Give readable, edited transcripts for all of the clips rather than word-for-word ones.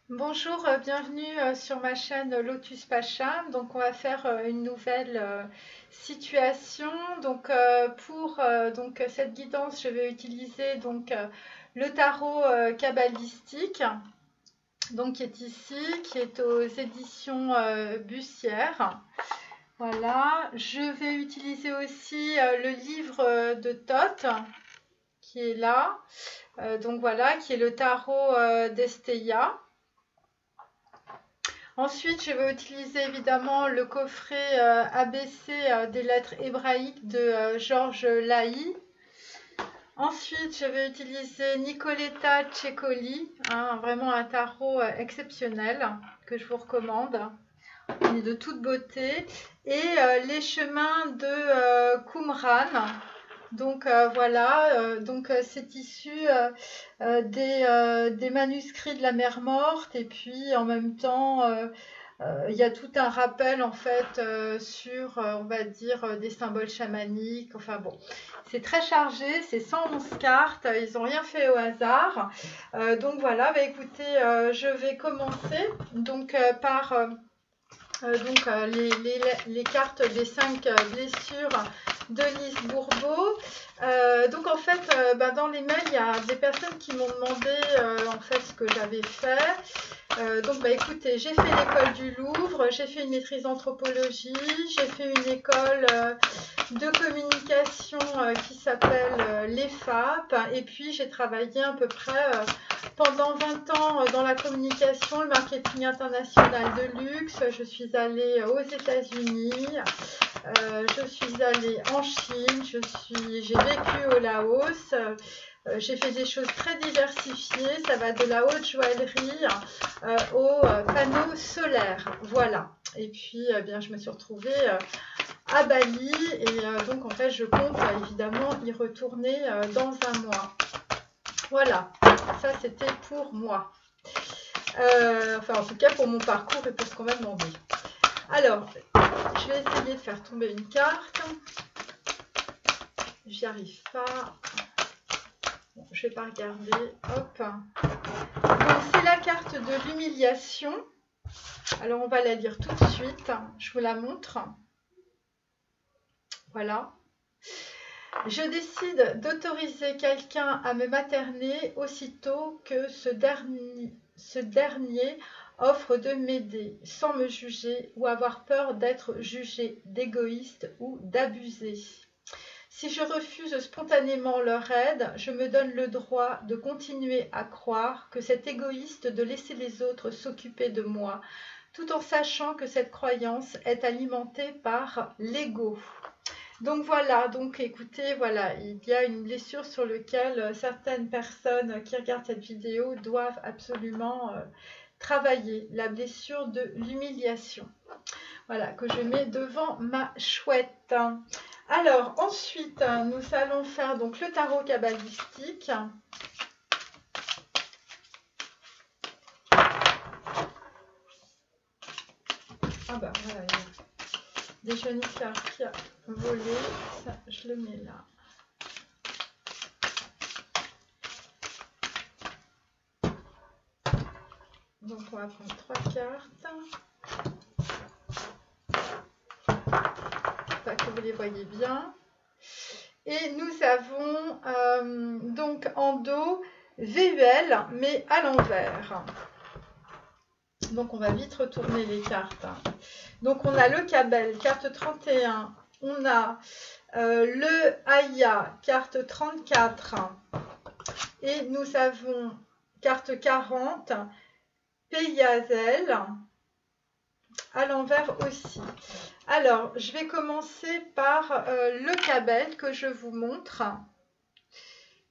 Bonjour, bienvenue sur ma chaîne Lotus Pacham. Donc, on va faire une nouvelle situation. Donc, pour cette guidance, je vais utiliser le tarot kabbalistique, donc qui est ici, qui est aux éditions Bussière. Voilà. Je vais utiliser aussi le livre de Thoth, qui est là. Donc voilà, qui est le tarot d'Esteia. Ensuite, je vais utiliser évidemment le coffret ABC des lettres hébraïques de Georges Laï. Ensuite, je vais utiliser Nicoletta Cecoli, vraiment un tarot exceptionnel que je vous recommande. Il est de toute beauté. Et les chemins de Qumran. Donc voilà, c'est issu des manuscrits de la mer morte et puis en même temps il y a tout un rappel en fait sur on va dire des symboles chamaniques. Enfin bon, c'est très chargé, c'est 111 cartes, ils n'ont rien fait au hasard. Donc voilà, bah écoutez, je vais commencer par les cartes des 5 blessures de Lise Bourbeau. Donc en fait, dans les mails, il y a des personnes qui m'ont demandé en fait ce que j'avais fait. Donc écoutez, j'ai fait l'école du Louvre, j'ai fait une maîtrise d'anthropologie, j'ai fait une école de communication qui s'appelle l'EFAP, et puis j'ai travaillé à peu près pendant 20 ans dans la communication, le marketing international de luxe. Je suis allée aux États-Unis, je suis allée en Chine, j'ai vécu au Laos. J'ai fait des choses très diversifiées, ça va de la haute joaillerie aux panneaux solaires, voilà. Et puis, bien, je me suis retrouvée à Bali et donc en fait, je compte évidemment y retourner dans un mois. Voilà, ça c'était pour moi. Enfin, en tout cas, pour mon parcours et pour ce qu'on m'a demandé. Alors, je vais essayer de faire tomber une carte. J'y arrive pas. Bon, je vais pas regarder. Hop. Donc, c'est la carte de l'humiliation. Alors, on va la lire tout de suite. Je vous la montre. Voilà. Je décide d'autoriser quelqu'un à me materner aussitôt que ce dernier offre de m'aider, sans me juger ou avoir peur d'être jugé, d'égoïste ou d'abusé. Si je refuse spontanément leur aide, je me donne le droit de continuer à croire que c'est égoïste de laisser les autres s'occuper de moi, tout en sachant que cette croyance est alimentée par l'ego. Donc voilà, donc écoutez, voilà, il y a une blessure sur laquelle certaines personnes qui regardent cette vidéo doivent absolument travailler, la blessure de l'humiliation. Voilà, que je mets devant ma chouette. Alors ensuite, nous allons faire donc le tarot kabbalistique. Ah bah voilà, il y a des jaunisseurs qui a volé, ça je le mets là. Donc on va prendre 3 cartes. J'espère que vous les voyez bien. Et nous avons donc en dos VUL, mais à l'envers. Donc on va vite retourner les cartes. Donc on a le Cabel, carte 31. On a le Aya, carte 34. Et nous avons carte 40, Peyazel, à l'envers aussi. Alors, je vais commencer par le Cabel que je vous montre.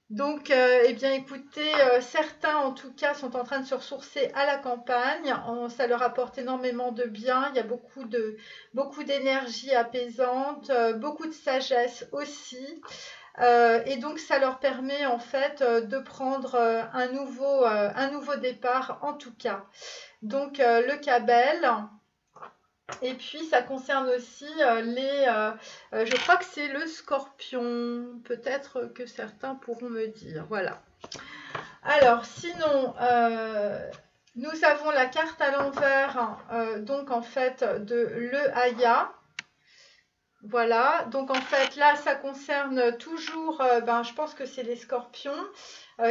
Donc, eh bien, écoutez, certains en tout cas sont en train de se ressourcer à la campagne. Ça leur apporte énormément de bien. Il y a beaucoup d'énergie apaisante, beaucoup de sagesse aussi. Et donc, ça leur permet en fait de prendre un nouveau départ en tout cas. Donc, le Cabel. Et puis, ça concerne aussi je crois que c'est le scorpion. Peut-être que certains pourront me dire. Voilà. Alors, sinon, Nous avons la carte à l'envers, donc en fait de Le Haya. Voilà, donc en fait là ça concerne toujours, je pense que c'est les scorpions,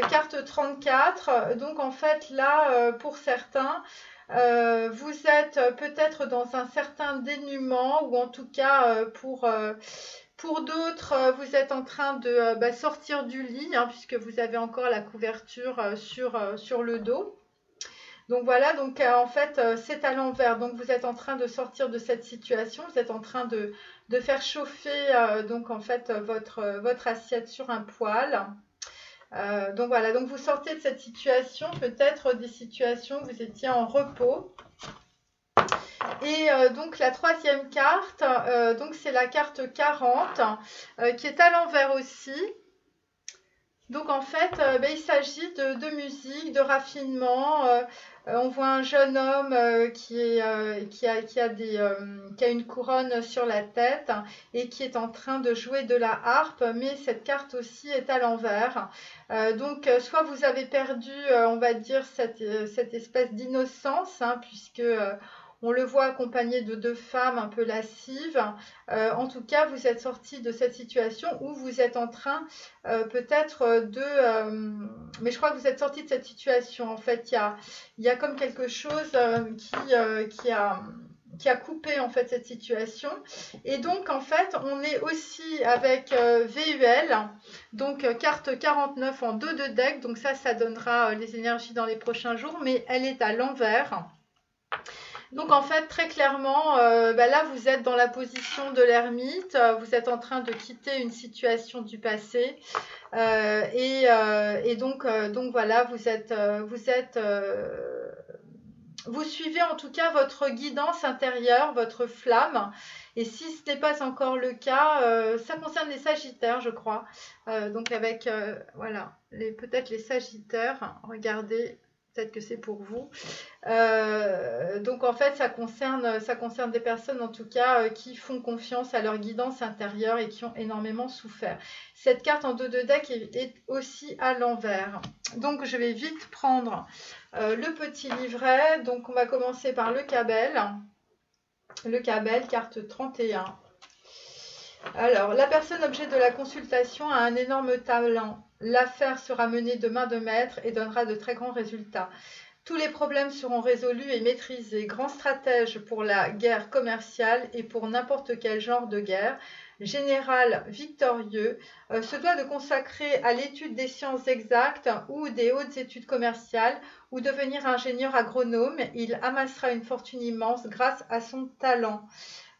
carte 34, donc en fait là pour certains, vous êtes peut-être dans un certain dénuement ou en tout cas pour d'autres, vous êtes en train de sortir du lit hein, puisque vous avez encore la couverture sur le dos. Donc voilà, donc en fait c'est à l'envers. Donc vous êtes en train de sortir de cette situation, vous êtes en train de faire chauffer donc en fait votre assiette sur un poêle. Donc voilà, donc vous sortez de cette situation, peut-être des situations où vous étiez en repos. Et donc la troisième carte, donc c'est la carte 40 qui est à l'envers aussi. Donc en fait, il s'agit de musique, de raffinement. On voit un jeune homme qui a une couronne sur la tête et qui est en train de jouer de la harpe, mais cette carte aussi est à l'envers. Donc soit vous avez perdu, on va dire, cette espèce d'innocence, hein, puisque on le voit accompagné de deux femmes un peu lascives. En tout cas, vous êtes sorti de cette situation où vous êtes en train peut-être mais je crois que vous êtes sorti de cette situation. En fait, il y a comme quelque chose qui a coupé en fait cette situation. Et donc en fait, on est aussi avec VUL, donc carte 49 en 2 de deck. Donc ça donnera les énergies dans les prochains jours, mais elle est à l'envers. Donc en fait, très clairement, là, vous êtes dans la position de l'ermite, vous êtes en train de quitter une situation du passé. Et donc voilà, vous suivez en tout cas votre guidance intérieure, votre flamme. Et si ce n'est pas encore le cas, ça concerne les Sagittaires, je crois. Donc avec, voilà, peut-être les Sagittaires, regardez. Peut-être que c'est pour vous. Donc en fait, ça concerne des personnes en tout cas qui font confiance à leur guidance intérieure et qui ont énormément souffert. Cette carte en 2 de deck est aussi à l'envers. Donc je vais vite prendre le petit livret. Donc on va commencer par le Cabel. Le Cabel, carte 31. Alors, la personne objet de la consultation a un énorme talent. L'affaire sera menée de main de maître et donnera de très grands résultats. Tous les problèmes seront résolus et maîtrisés. Grand stratège pour la guerre commerciale et pour n'importe quel genre de guerre. Général victorieux, se doit de consacrer à l'étude des sciences exactes ou des hautes études commerciales ou devenir ingénieur agronome. Il amassera une fortune immense grâce à son talent.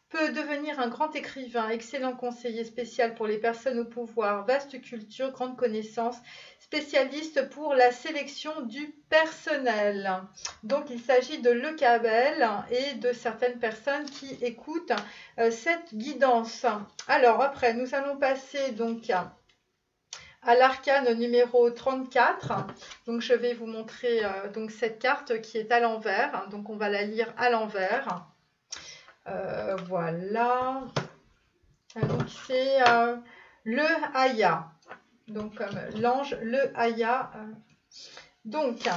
Peut devenir un grand écrivain, excellent conseiller spécial pour les personnes au pouvoir, vaste culture, grande connaissance, spécialiste pour la sélection du personnel. Donc il s'agit de Le Cabel et de certaines personnes qui écoutent cette guidance. Alors après, nous allons passer donc à l'arcane numéro 34. Donc je vais vous montrer donc cette carte qui est à l'envers. Donc on va la lire à l'envers. Voilà. Donc c'est Le Haya. Donc comme l'ange Le Haya. Donc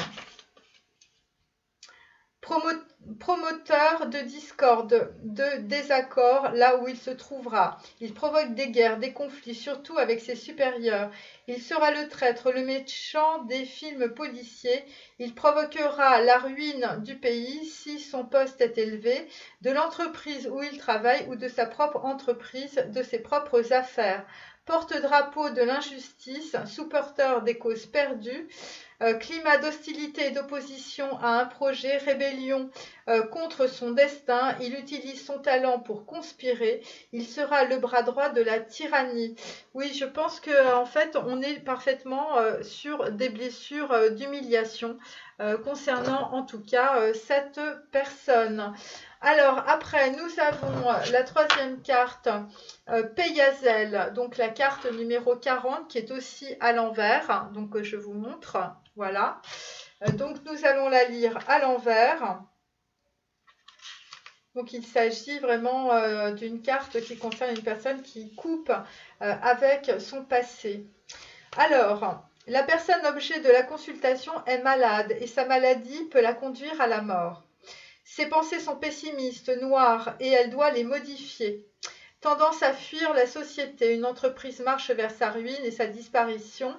promoteur de discorde, de désaccord là où il se trouvera. Il provoque des guerres, des conflits, surtout avec ses supérieurs. Il sera le traître, le méchant des films policiers. Il provoquera la ruine du pays si son poste est élevé, de l'entreprise où il travaille ou de sa propre entreprise, de ses propres affaires. Porte-drapeau de l'injustice, supporteur des causes perdues, climat d'hostilité et d'opposition à un projet, rébellion contre son destin. Il utilise son talent pour conspirer. Il sera le bras droit de la tyrannie. Oui, je pense que en fait, on est parfaitement sur des blessures d'humiliation concernant en tout cas cette personne. Alors après, nous avons la troisième carte, Peyazel, donc la carte numéro 40 qui est aussi à l'envers. Donc je vous montre, voilà. Donc nous allons la lire à l'envers. Donc il s'agit vraiment d'une carte qui concerne une personne qui coupe avec son passé. Alors, La personne objet de la consultation est malade et sa maladie peut la conduire à la mort. Ses pensées sont pessimistes, noires et elle doit les modifier. Tendance à fuir la société, une entreprise marche vers sa ruine et sa disparition.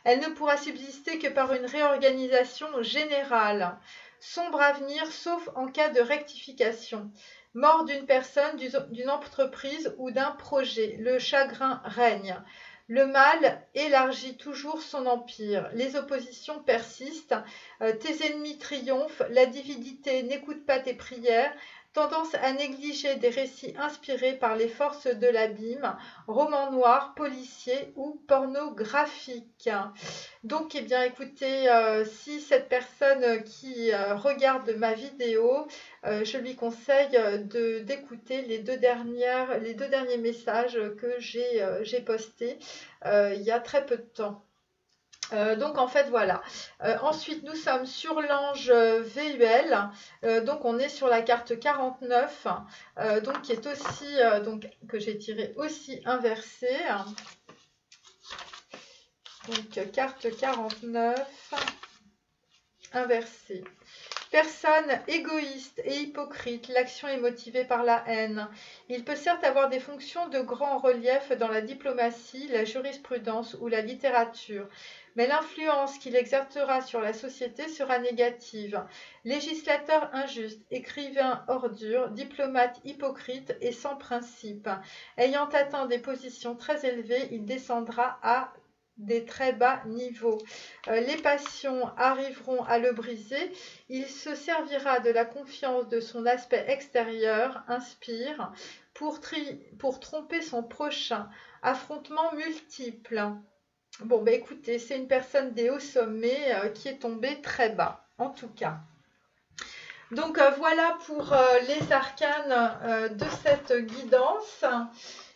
Elle ne pourra subsister que par une réorganisation générale. Sombre avenir, sauf en cas de rectification. Mort d'une personne, d'une entreprise ou d'un projet. Le chagrin règne. Le mal élargit toujours son empire. Les oppositions persistent. Tes ennemis triomphent. La divinité n'écoute pas tes prières. Tendance à négliger des récits inspirés par les forces de l'abîme, romans noirs, policiers ou pornographiques. Donc, eh bien, écoutez, si cette personne qui regarde ma vidéo, je lui conseille d'écouter les deux derniers messages que j'ai postés il y a très peu de temps. Donc en fait voilà. Ensuite nous sommes sur l'ange VUL, donc on est sur la carte 49, donc qui est aussi donc que j'ai tiré aussi inversée. Donc carte 49 inversée. Personne égoïste et hypocrite, l'action est motivée par la haine. Il peut certes avoir des fonctions de grand relief dans la diplomatie, la jurisprudence ou la littérature, mais l'influence qu'il exercera sur la société sera négative. Législateur injuste, écrivain ordure, diplomate hypocrite et sans principe. Ayant atteint des positions très élevées, il descendra à des très bas niveaux. Les passions arriveront à le briser. Il se servira de la confiance de son aspect extérieur, inspire, pour tromper son prochain. Affrontements multiples. Bon, bah écoutez, c'est une personne des hauts sommets qui est tombée très bas, en tout cas. Donc voilà pour les arcanes de cette guidance.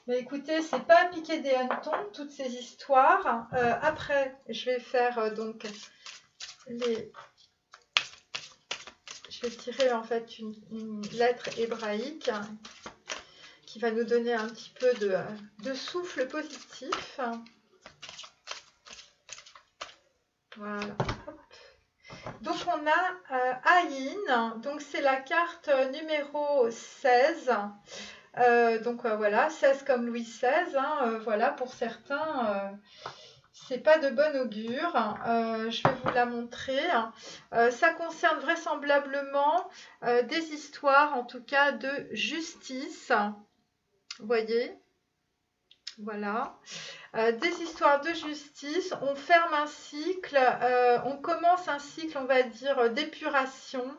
Mais écoutez, c'est pas à piquer des hannetons, toutes ces histoires. Après, je vais faire donc les... Je vais tirer en fait une lettre hébraïque qui va nous donner un petit peu de souffle positif. Voilà. Donc on a Aïn, donc c'est la carte numéro 16. Donc voilà, 16 comme Louis XVI, voilà, pour certains, c'est pas de bon augure. Je vais vous la montrer. Ça concerne vraisemblablement des histoires, en tout cas de justice. Vous voyez, voilà. Des histoires de justice. On ferme un cycle, on commence un cycle, on va dire, d'épuration.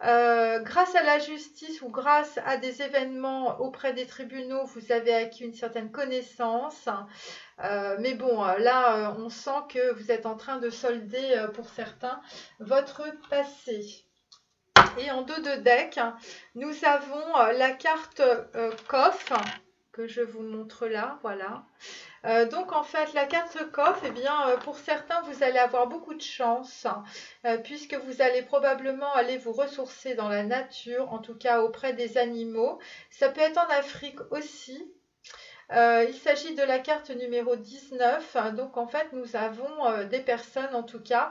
Grâce à la justice ou grâce à des événements auprès des tribunaux, vous avez acquis une certaine connaissance. Mais bon, là, on sent que vous êtes en train de solder, pour certains, votre passé. Et en dos de deck, nous avons la carte coffre, que je vous montre là, voilà. Donc en fait la carte coffre, eh bien, pour certains vous allez avoir beaucoup de chance puisque vous allez probablement aller vous ressourcer dans la nature, en tout cas auprès des animaux. Ça peut être en Afrique aussi. Il s'agit de la carte numéro 19. Donc en fait nous avons des personnes en tout cas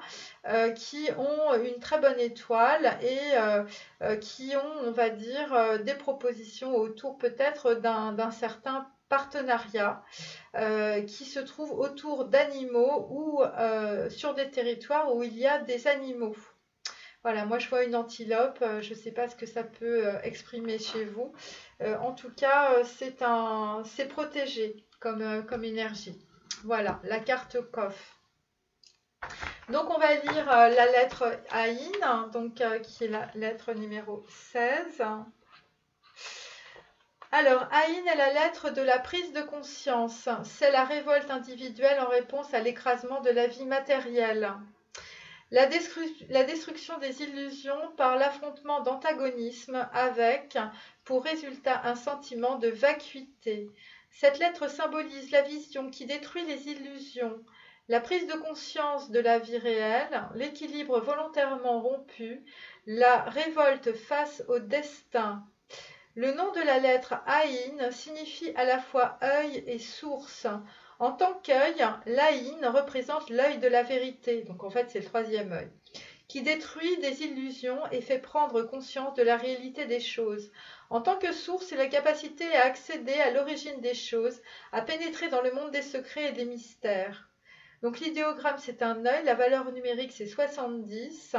qui ont une très bonne étoile et qui ont, on va dire, des propositions autour peut-être d'un certain partenariat qui se trouve autour d'animaux ou sur des territoires où il y a des animaux. Voilà, moi je vois une antilope, je ne sais pas ce que ça peut exprimer chez vous. En tout cas, c'est protégé comme énergie. Voilà, la carte coffre. Donc on va lire la lettre Aïn, donc, qui est la lettre numéro 16. Alors, Aïn est la lettre de la prise de conscience. C'est la révolte individuelle en réponse à l'écrasement de la vie matérielle. La destruction des illusions par l'affrontement d'antagonisme avec, pour résultat, un sentiment de vacuité. Cette lettre symbolise la vision qui détruit les illusions, la prise de conscience de la vie réelle, l'équilibre volontairement rompu, la révolte face au destin. Le nom de la lettre Aïn signifie à la fois œil et source. En tant qu'œil, l'Aïn représente l'œil de la vérité, donc en fait c'est le troisième œil, qui détruit des illusions et fait prendre conscience de la réalité des choses. En tant que source, c'est la capacité à accéder à l'origine des choses, à pénétrer dans le monde des secrets et des mystères. Donc l'idéogramme, c'est un œil, la valeur numérique, c'est 70.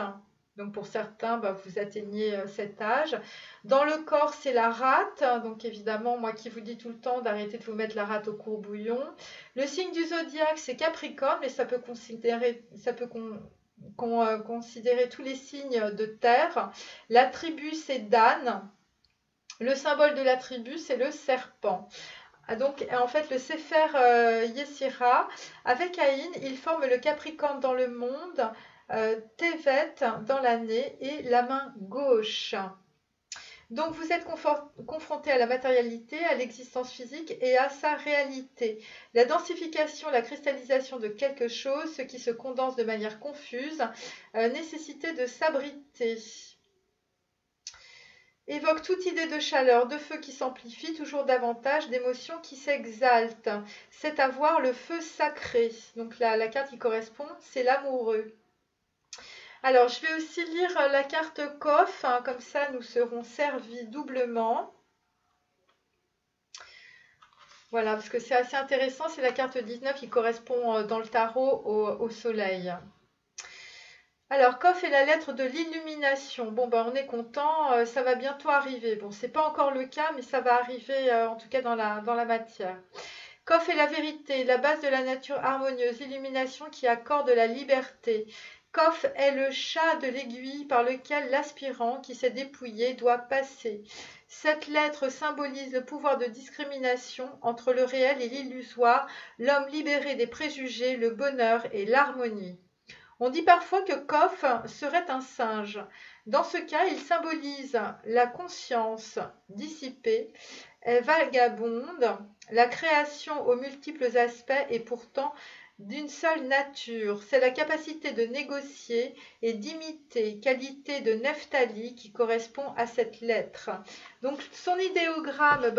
Donc pour certains, vous atteignez cet âge. Dans le corps, c'est la rate. Donc évidemment, moi qui vous dis tout le temps d'arrêter de vous mettre la rate au courbouillon. Le signe du zodiaque, c'est Capricorne, mais ça peut considérer tous les signes de terre. La tribu, c'est Dan. Le symbole de la tribu, c'est le serpent. Donc, en fait, le Sefer Yetzira, avec Aïn, il forme le Capricorne dans le monde, Tevet dans l'année et la main gauche. Donc, vous êtes confronté à la matérialité, à l'existence physique et à sa réalité. La densification, la cristallisation de quelque chose, ce qui se condense de manière confuse, nécessité de s'abriter. Évoque toute idée de chaleur, de feu qui s'amplifie toujours davantage, d'émotions qui s'exaltent. C'est avoir le feu sacré. Donc la carte qui correspond, c'est l'amoureux. Alors, je vais aussi lire la carte Kof, hein, comme ça nous serons servis doublement. Voilà, parce que c'est assez intéressant, c'est la carte 19 qui correspond dans le tarot au soleil. Alors, Kof est la lettre de l'illumination. Bon, on est content, ça va bientôt arriver. Bon, c'est pas encore le cas, mais ça va arriver, en tout cas dans la matière. Kof est la vérité, la base de la nature harmonieuse, l'illumination qui accorde la liberté. Kof est le chat de l'aiguille par lequel l'aspirant qui s'est dépouillé doit passer. Cette lettre symbolise le pouvoir de discrimination entre le réel et l'illusoire, l'homme libéré des préjugés, le bonheur et l'harmonie. On dit parfois que Kof serait un singe. Dans ce cas, il symbolise la conscience dissipée, vagabonde, la création aux multiples aspects et pourtant d'une seule nature. C'est la capacité de négocier et d'imiter, qualité de Nephtali qui correspond à cette lettre. Donc son idéogramme,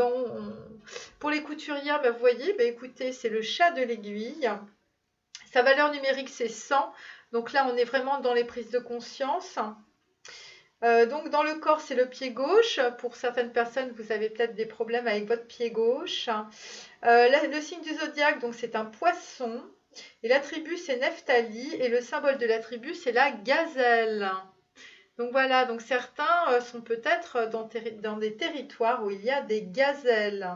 pour les couturières, vous voyez, écoutez, c'est le chat de l'aiguille. Sa valeur numérique, c'est 100. Donc là, on est vraiment dans les prises de conscience. Donc dans le corps, c'est le pied gauche. Pour certaines personnes, vous avez peut-être des problèmes avec votre pied gauche. Le signe du zodiaque, donc c'est un poisson. Et la tribu, c'est Nephtali. Et le symbole de la tribu, c'est la gazelle. Donc voilà, donc certains sont peut-être dans des territoires où il y a des gazelles.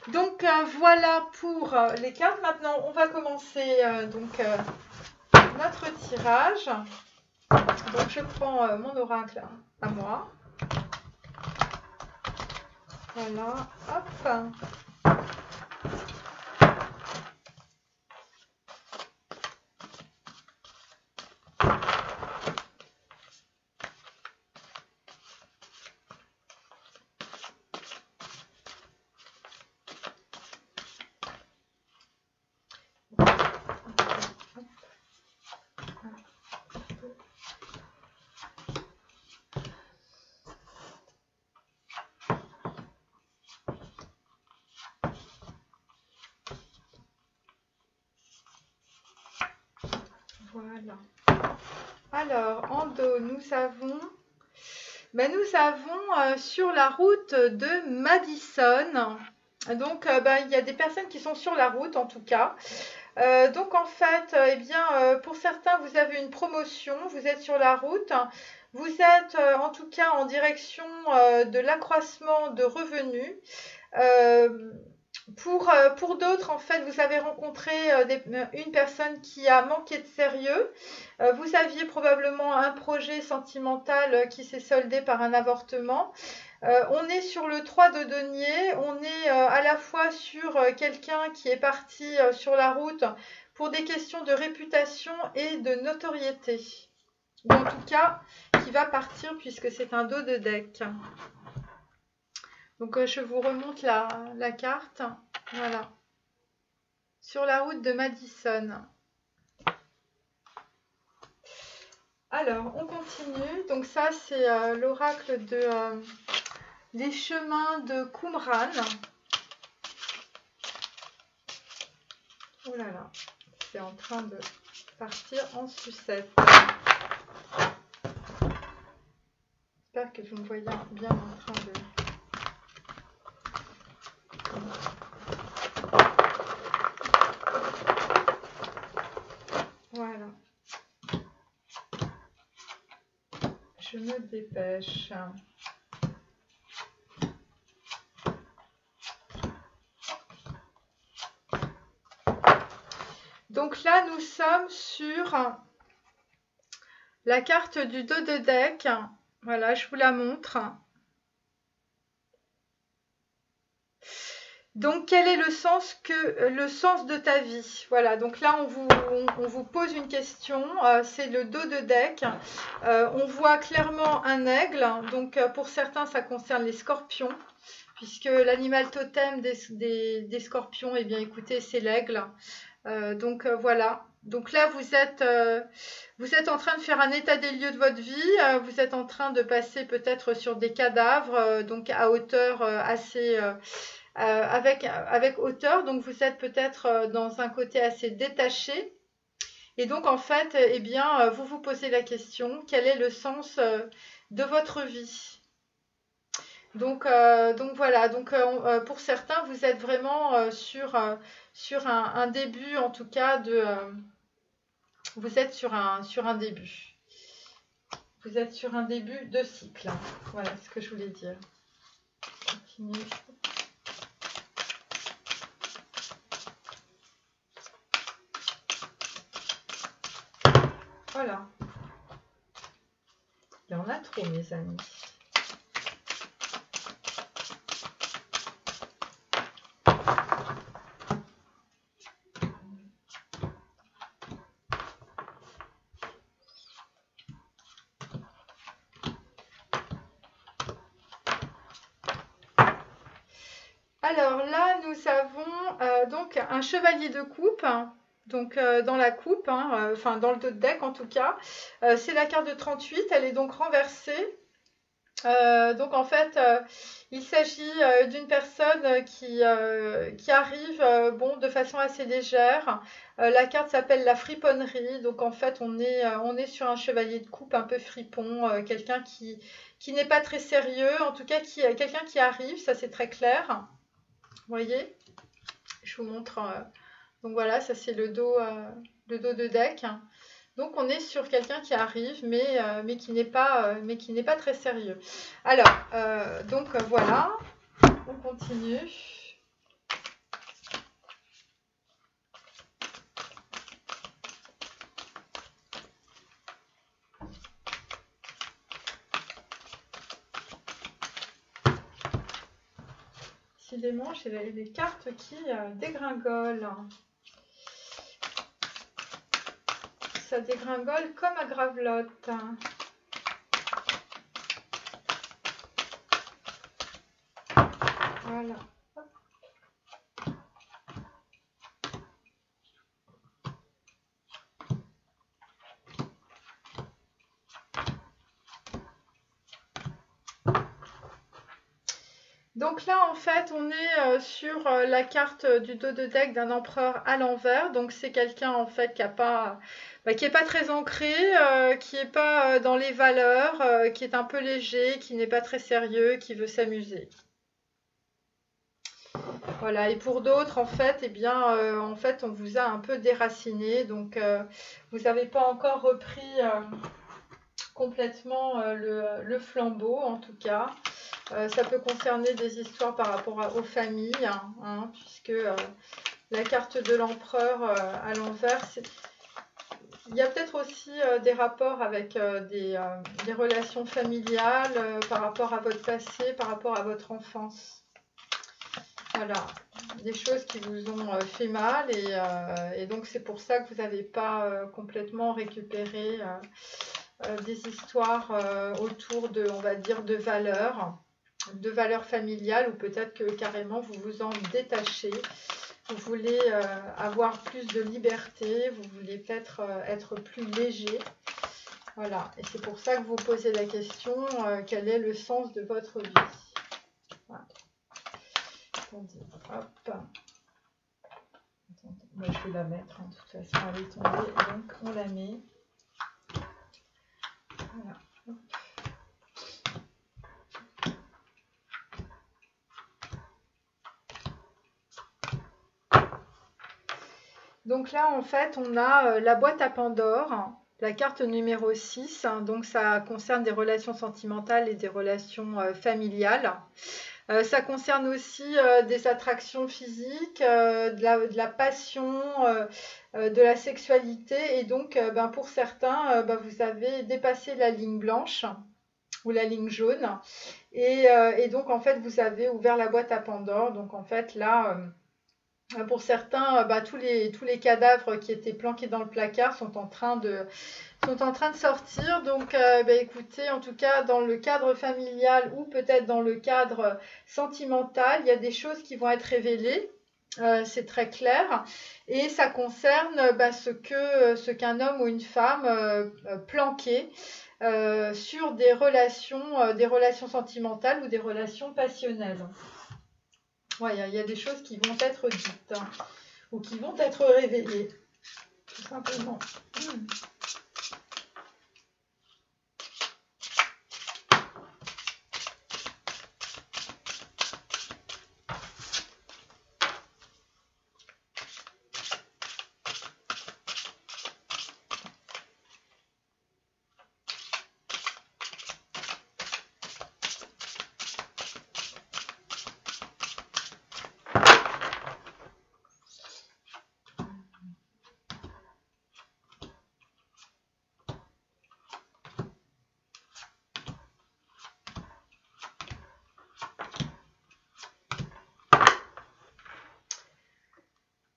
Donc voilà pour les cartes. Maintenant, on va commencer notre tirage. Donc je prends mon oracle à moi. Voilà, hop. Voilà. Alors, en dos, nous avons sur la route de Madison. Donc, il y a des personnes qui sont sur la route, en tout cas. Donc, en fait, pour certains, vous avez une promotion, vous êtes sur la route. Vous êtes, en tout cas, en direction de l'accroissement de revenus. Pour d'autres, en fait, vous avez rencontré une personne qui a manqué de sérieux. Vous aviez probablement un projet sentimental qui s'est soldé par un avortement. On est sur le 3 de denier. On est à la fois sur quelqu'un qui est parti sur la route pour des questions de réputation et de notoriété. Ou en tout cas, qui va partir puisque c'est un dos de deck. Donc, je vous remonte la carte. Voilà. Sur la route de Madison. Alors, on continue. Donc, ça, c'est l'oracle des chemins de Qumran. Oh là là, c'est en train de partir en sucette. J'espère que vous me voyez bien en train de... Voilà. Je me dépêche. Donc là, nous sommes sur la carte du dos de deck. Voilà, je vous la montre. Donc, quel est le sens de ta vie? Voilà, donc là, on vous pose une question. C'est le dos de deck. On voit clairement un aigle. Donc, pour certains, ça concerne les scorpions, puisque l'animal totem des scorpions, eh bien, écoutez, c'est l'aigle. Voilà. Donc là, vous êtes en train de faire un état des lieux de votre vie. Vous êtes en train de passer peut-être sur des cadavres, donc à hauteur assez... avec hauteur, donc vous êtes peut-être dans un côté assez détaché. Et donc en fait, eh bien, vous vous posez la question, quel est le sens de votre vie? Donc voilà, donc pour certains, vous êtes vraiment sur un début, en tout cas, vous êtes sur un début. Vous êtes sur un début de cycle. Voilà ce que je voulais dire. Continue. Voilà. Il y en a trop, mes amis. Alors là, nous avons donc un chevalier de coupe. Donc dans la coupe, enfin dans le dos de deck en tout cas. C'est la carte de 38, elle est donc renversée. Donc en fait, il s'agit d'une personne qui arrive de façon assez légère. La carte s'appelle la friponnerie. Donc en fait, on est sur un chevalier de coupe un peu fripon, quelqu'un qui n'est pas très sérieux, en tout cas quelqu'un qui arrive, ça c'est très clair. Vous voyez? Je vous montre. Donc voilà, ça c'est le dos de deck. Donc on est sur quelqu'un qui arrive, mais qui n'est pas très sérieux. Alors, voilà, on continue. Décidément, j'ai des cartes qui dégringolent. Ça dégringole comme à Gravelotte. Voilà. Donc là, en fait, on est sur la carte du dos de deck d'un empereur à l'envers. Donc c'est quelqu'un, en fait, qui est pas très ancré, qui n'est pas dans les valeurs, qui est un peu léger, qui n'est pas très sérieux, qui veut s'amuser. Voilà, et pour d'autres, en fait, eh bien, on vous a un peu déraciné. Donc, vous n'avez pas encore repris complètement le flambeau, en tout cas. Ça peut concerner des histoires par rapport aux familles, puisque la carte de l'empereur à l'envers, il y a peut-être aussi des rapports avec des relations familiales par rapport à votre passé, par rapport à votre enfance. Voilà, des choses qui vous ont fait mal et donc c'est pour ça que vous n'avez pas complètement récupéré des histoires autour de, on va dire, de valeurs familiales, ou peut-être que carrément vous vous en détachez. Vous voulez avoir plus de liberté, vous voulez peut-être être plus léger. Voilà, et c'est pour ça que vous posez la question, quel est le sens de votre vie? Voilà. Attendez, hop. Moi, je vais la mettre, hein, de toute façon, elle est tombée, donc on la met. Voilà. Donc là, en fait, on a la boîte à Pandore, la carte numéro 6. Donc ça concerne des relations sentimentales et des relations familiales. Ça concerne aussi des attractions physiques, de la passion, de la sexualité. Et donc, pour certains, vous avez dépassé la ligne blanche ou la ligne jaune. Et donc, en fait, vous avez ouvert la boîte à Pandore. Donc, en fait, là... pour certains, tous les cadavres qui étaient planqués dans le placard sont en train de sortir. Donc, écoutez, en tout cas, dans le cadre familial ou peut-être dans le cadre sentimental, il y a des choses qui vont être révélées. C'est très clair. Et ça concerne ce qu'un homme ou une femme planqué sur des relations sentimentales ou des relations passionnelles. Ouais, il y a des choses qui vont être dites, hein, ou qui vont être révélées, tout simplement.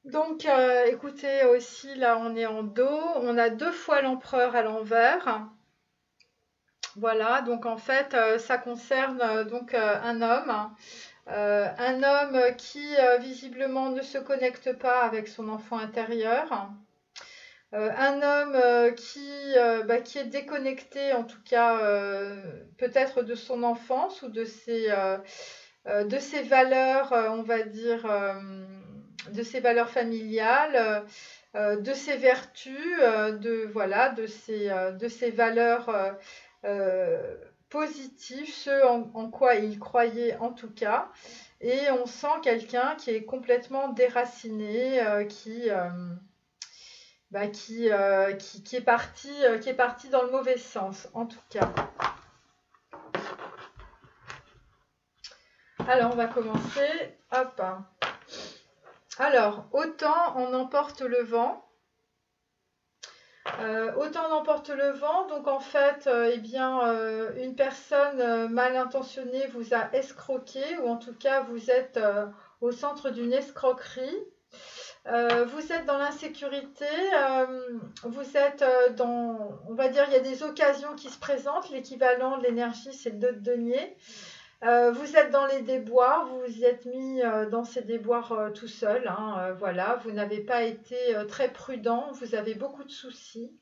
Donc, écoutez, aussi, là, on est en dos. On a 2 fois l'empereur à l'envers. Voilà, donc en fait, ça concerne un homme. Un homme qui, visiblement, ne se connecte pas avec son enfant intérieur. Un homme qui est déconnecté, en tout cas, peut-être de son enfance ou de ses valeurs, on va dire, de ses valeurs familiales, de ses vertus, de ses valeurs positives, ce en quoi il croyait en tout cas. Et on sent quelqu'un qui est complètement déraciné, qui est parti dans le mauvais sens, en tout cas. Alors, on va commencer. Hop. Alors, autant on emporte le vent. Autant on emporte le vent. Donc, en fait, une personne mal intentionnée vous a escroqué, ou en tout cas, vous êtes au centre d'une escroquerie. Vous êtes dans l'insécurité, vous êtes on va dire, il y a des occasions qui se présentent. L'équivalent de l'énergie, c'est le 2 de denier. Vous êtes dans les déboires, vous vous êtes mis dans ces déboires tout seul, hein, voilà. Vous n'avez pas été très prudent, vous avez beaucoup de soucis.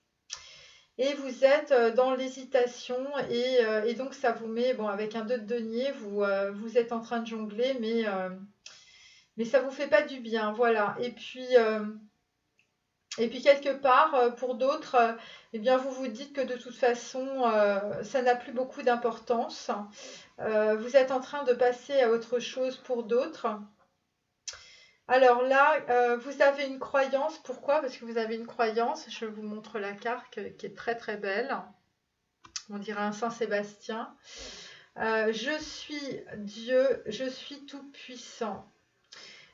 Et vous êtes dans l'hésitation et donc ça vous met, avec un 2 de denier, vous êtes en train de jongler, mais ça vous fait pas du bien, voilà. Et puis quelque part, pour d'autres, vous vous dites que de toute façon, ça n'a plus beaucoup d'importance. Vous êtes en train de passer à autre chose pour d'autres. Alors là, vous avez une croyance. Pourquoi? Parce que vous avez une croyance. Je vous montre la carte qui est très très belle. On dirait un Saint-Sébastien. Je suis Dieu, je suis tout puissant.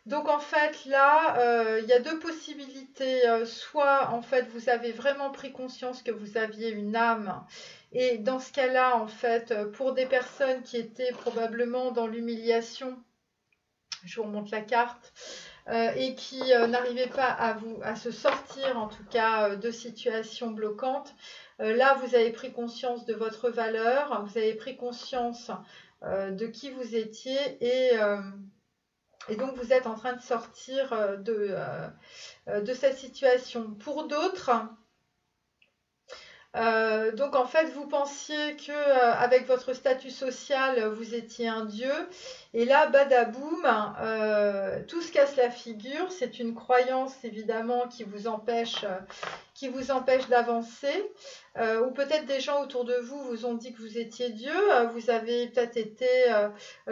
Donc en fait là, il y a 2 possibilités. Soit en fait vous avez vraiment pris conscience que vous aviez une âme, et dans ce cas-là, en fait, pour des personnes qui étaient probablement dans l'humiliation, je vous remonte la carte, et qui n'arrivaient pas à se sortir en tout cas de situations bloquantes, là vous avez pris conscience de votre valeur, vous avez pris conscience de qui vous étiez, et donc vous êtes en train de sortir de cette situation. Pour d'autres, Donc en fait, vous pensiez que avec votre statut social, vous étiez un dieu, et là, badaboum, tout se casse la figure. C'est une croyance évidemment qui vous empêche d'avancer, ou peut-être des gens autour de vous vous ont dit que vous étiez Dieu. Vous avez peut-être été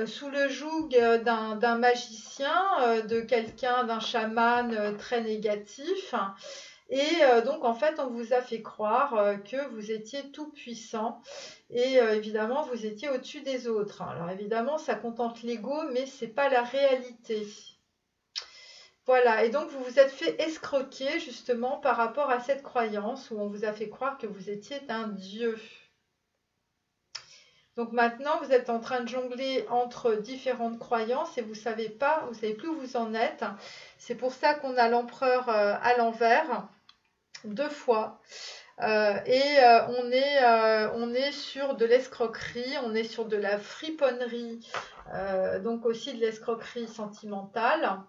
sous le joug d'un magicien, de quelqu'un, d'un chaman très négatif. Et donc, en fait, on vous a fait croire que vous étiez tout puissant et évidemment, vous étiez au-dessus des autres. Alors, évidemment, ça contente l'ego, mais ce n'est pas la réalité. Voilà, et donc vous vous êtes fait escroquer justement par rapport à cette croyance où on vous a fait croire que vous étiez un dieu. Donc maintenant, vous êtes en train de jongler entre différentes croyances et vous savez plus où vous en êtes. C'est pour ça qu'on a l'empereur à l'envers. 2 fois. On est sur de l'escroquerie, on est sur de la friponnerie, donc aussi de l'escroquerie sentimentale.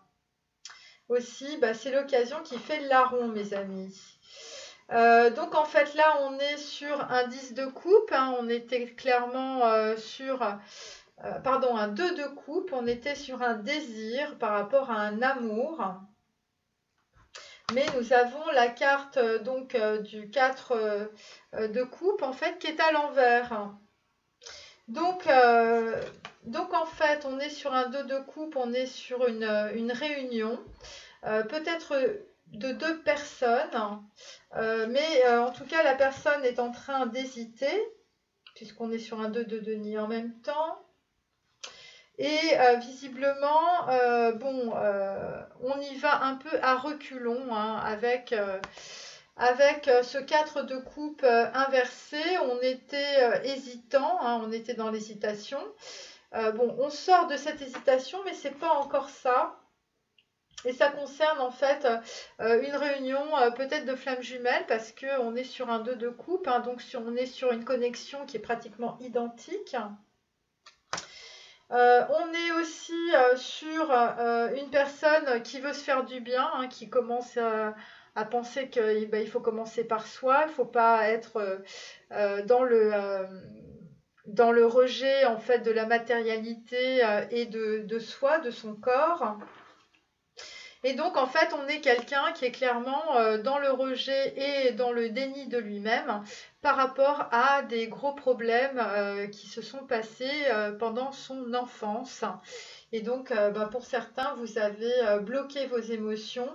Aussi, c'est l'occasion qui fait le larron, mes amis. Donc en fait là, on est sur un 10 de coupe, hein, on était clairement sur... un 2 de coupe, on était sur un désir par rapport à un amour. Mais nous avons la carte du 4 de coupe en fait qui est à l'envers. Donc en fait on est sur un 2 de coupe, on est sur une réunion, peut-être de 2 personnes, mais en tout cas la personne est en train d'hésiter, puisqu'on est sur un 2 de denier en même temps. Et visiblement, on y va un peu à reculons, hein, avec ce 4 de coupe inversé. On était hésitant, hein, on était dans l'hésitation. On sort de cette hésitation, mais c'est pas encore ça. Et ça concerne en fait une réunion peut-être de flammes jumelles, parce qu'on est sur un 2 de coupe, hein, donc on est sur une connexion qui est pratiquement identique. On est aussi sur une personne qui veut se faire du bien, hein, qui commence à penser qu'il faut commencer par soi, il ne faut pas être dans le rejet en fait de la matérialité et de soi, de son corps. Et donc, en fait, on est quelqu'un qui est clairement dans le rejet et dans le déni de lui-même par rapport à des gros problèmes qui se sont passés pendant son enfance. Et donc, pour certains, vous avez bloqué vos émotions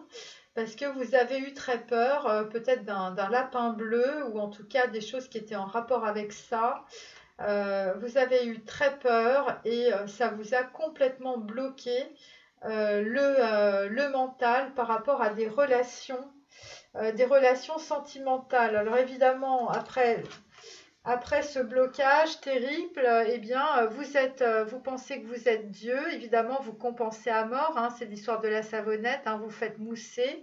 parce que vous avez eu très peur, peut-être d'un lapin bleu, ou en tout cas des choses qui étaient en rapport avec ça. Vous avez eu très peur et ça vous a complètement bloqué le mental par rapport à des relations sentimentales. Alors évidemment, après ce blocage terrible, vous pensez que vous êtes Dieu. Évidemment, vous compensez à mort, hein, c'est l'histoire de la savonnette, hein, vous faites mousser.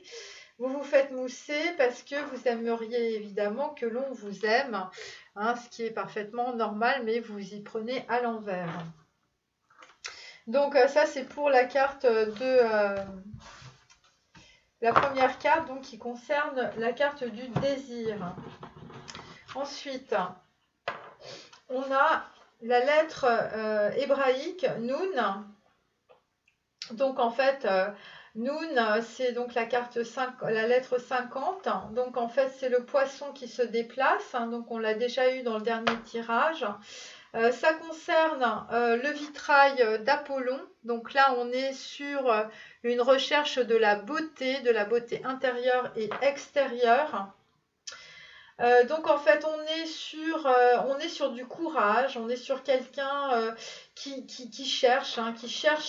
Vous vous faites mousser parce que vous aimeriez évidemment que l'on vous aime, hein, ce qui est parfaitement normal, mais vous y prenez à l'envers. Donc ça c'est pour la carte la première carte, donc qui concerne la carte du désir. Ensuite, on a la lettre hébraïque Nun. Donc en fait, Nun, c'est donc la lettre 50. Donc en fait, c'est le poisson qui se déplace. Hein, donc on l'a déjà eu dans le dernier tirage. Ça concerne le vitrail d'Apollon. Donc là, on est sur une recherche de la beauté intérieure et extérieure. Donc en fait, on est sur du courage, on est sur quelqu'un qui cherche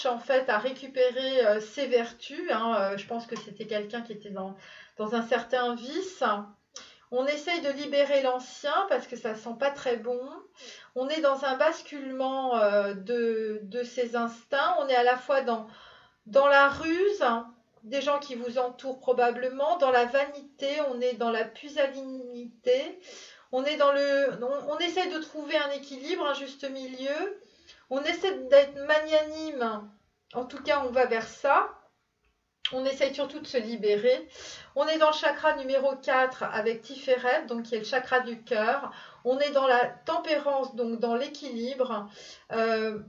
en fait à récupérer ses vertus. Hein. Je pense que c'était quelqu'un qui était dans un certain vice. On essaye de libérer l'ancien parce que ça sent pas très bon. On est dans un basculement de ses instincts. On est à la fois dans la ruse, des gens qui vous entourent probablement, dans la vanité, on est dans la pusillanimité. On essaye de trouver un équilibre, un juste milieu. On essaie d'être magnanime. En tout cas, on va vers ça. On essaye surtout de se libérer. On est dans le chakra numéro 4 avec Tiferet, donc qui est le chakra du cœur. On est dans la tempérance, donc dans l'équilibre.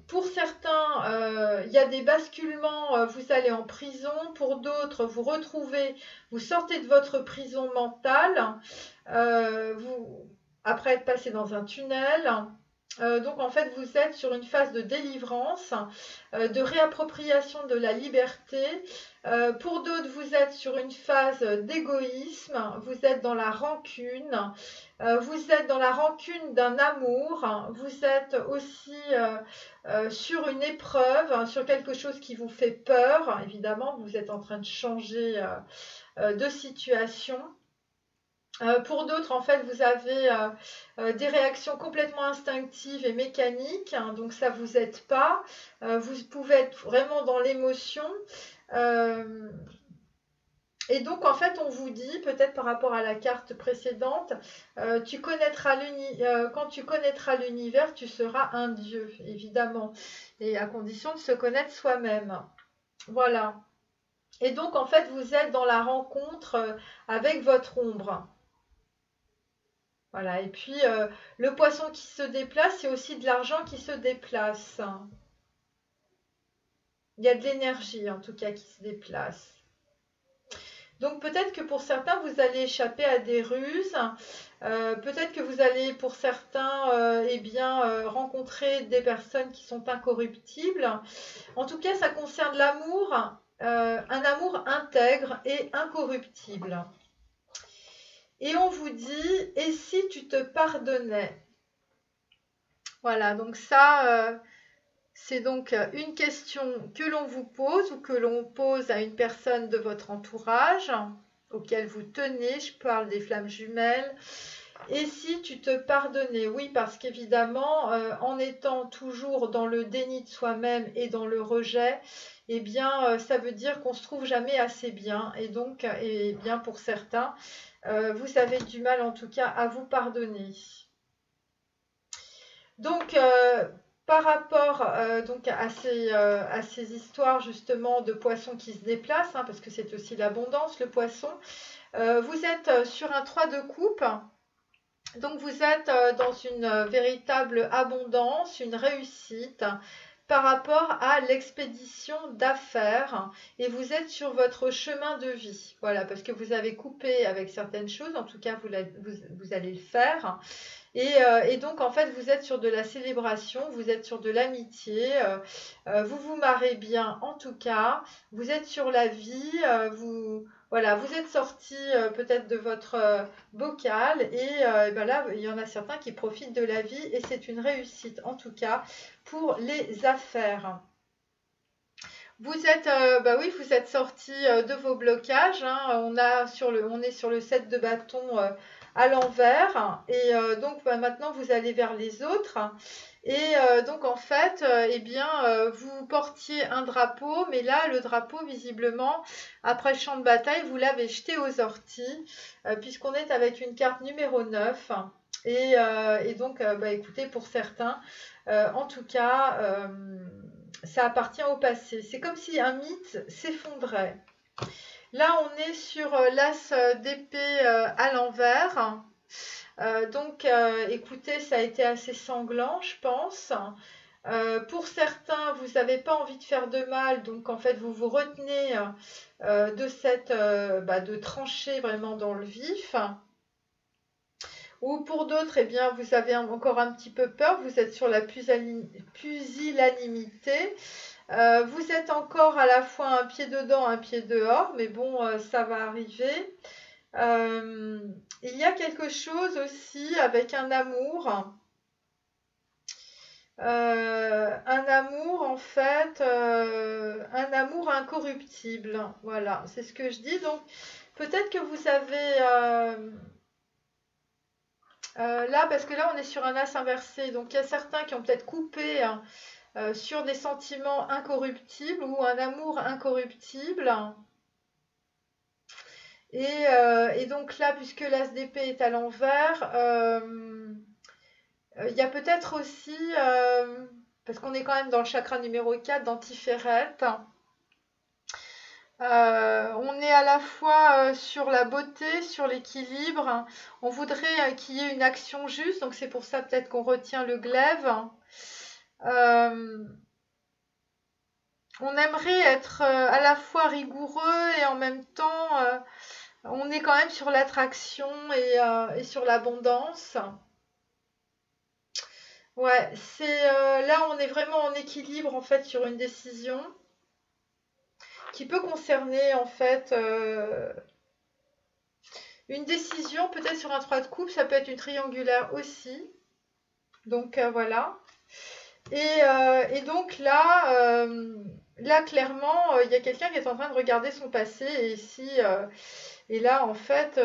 Pour certains, il y a des basculements, vous allez en prison. Pour d'autres, vous retrouvez, vous sortez de votre prison mentale, après être passé dans un tunnel. Donc en fait, vous êtes sur une phase de délivrance, de réappropriation de la liberté. Pour d'autres, vous êtes sur une phase d'égoïsme, vous êtes dans la rancune, vous êtes dans la rancune d'un amour, vous êtes aussi sur une épreuve, sur quelque chose qui vous fait peur. Évidemment, vous êtes en train de changer de situation. Pour d'autres, en fait, vous avez des réactions complètement instinctives et mécaniques, hein, donc ça ne vous aide pas. Vous pouvez être vraiment dans l'émotion. Et donc, en fait, on vous dit, peut-être par rapport à la carte précédente, quand tu connaîtras l'univers, tu seras un dieu, évidemment, et à condition de se connaître soi-même. Voilà. Et donc, en fait, vous êtes dans la rencontre avec votre ombre. Voilà, et puis le poisson qui se déplace, c'est aussi de l'argent qui se déplace. Il y a de l'énergie en tout cas qui se déplace. Donc peut-être que pour certains, vous allez échapper à des ruses. Peut-être que vous allez pour certains rencontrer des personnes qui sont incorruptibles. En tout cas, ça concerne l'amour, un amour intègre et incorruptible. Et on vous dit, et si tu te pardonnais? Voilà, donc ça, c'est donc une question que l'on vous pose ou que l'on pose à une personne de votre entourage auquel vous tenez. Je parle des flammes jumelles. Et si tu te pardonnais? Oui, parce qu'évidemment, en étant toujours dans le déni de soi-même et dans le rejet, eh bien, ça veut dire qu'on se trouve jamais assez bien. Et donc, eh bien, pour certains, vous avez du mal en tout cas à vous pardonner. Donc, par rapport donc à ces histoires justement de poissons qui se déplacent, hein, parce que c'est aussi l'abondance, le poisson, vous êtes sur un 3 de coupe. Donc vous êtes dans une véritable abondance, une réussite par rapport à l'expédition d'affaires et vous êtes sur votre chemin de vie. Voilà, parce que vous avez coupé avec certaines choses, en tout cas vous allez le faire. Et donc en fait vous êtes sur de la célébration, vous êtes sur de l'amitié, vous vous marrez bien en tout cas, vous êtes sur la vie, voilà, vous êtes sorti peut-être de votre bocal et ben là il y en a certains qui profitent de la vie et c'est une réussite en tout cas pour les affaires. Vous êtes, bah oui, vous êtes sorti de vos blocages, hein. On est sur le 7 de bâton à l'envers et donc bah, maintenant vous allez vers les autres et donc en fait vous portiez un drapeau mais là le drapeau visiblement après le champ de bataille vous l'avez jeté aux orties puisqu'on est avec une carte numéro 9 et donc bah, écoutez pour certains en tout cas ça appartient au passé. C'est comme si un mythe s'effondrait. Là, on est sur l'as d'épée à l'envers. Donc, écoutez, ça a été assez sanglant, je pense. Pour certains, vous n'avez pas envie de faire de mal, donc en fait, vous vous retenez de trancher vraiment dans le vif. Ou pour d'autres, eh bien, vous avez encore un petit peu peur, vous êtes sur la pusillanimité. Vous êtes encore à la fois un pied dedans, un pied dehors, mais bon, ça va arriver. Il y a quelque chose aussi avec un amour. Un amour, en fait, un amour incorruptible. Voilà, c'est ce que je dis. Donc, peut-être que vous avez... là, parce que là, on est sur un as inversé. Donc, il y a certains qui ont peut-être coupé sur des sentiments incorruptibles ou un amour incorruptible. Et donc là, puisque l'as d'épée est à l'envers, il y a peut-être aussi, parce qu'on est quand même dans le chakra numéro 4, dans Tiferet, On est à la fois sur la beauté, sur l'équilibre. On voudrait qu'il y ait une action juste, donc c'est pour ça peut-être qu'on retient le glaive. Euh, on aimerait être à la fois rigoureux et en même temps, on est quand même sur l'attraction et sur l'abondance. Ouais, c'est là on est vraiment en équilibre en fait sur une décision qui peut concerner en fait une décision peut-être sur un 3 de coupe, ça peut être une triangulaire aussi. Donc voilà. Et donc là clairement, il y a quelqu'un qui est en train de regarder son passé et ici, et là en fait,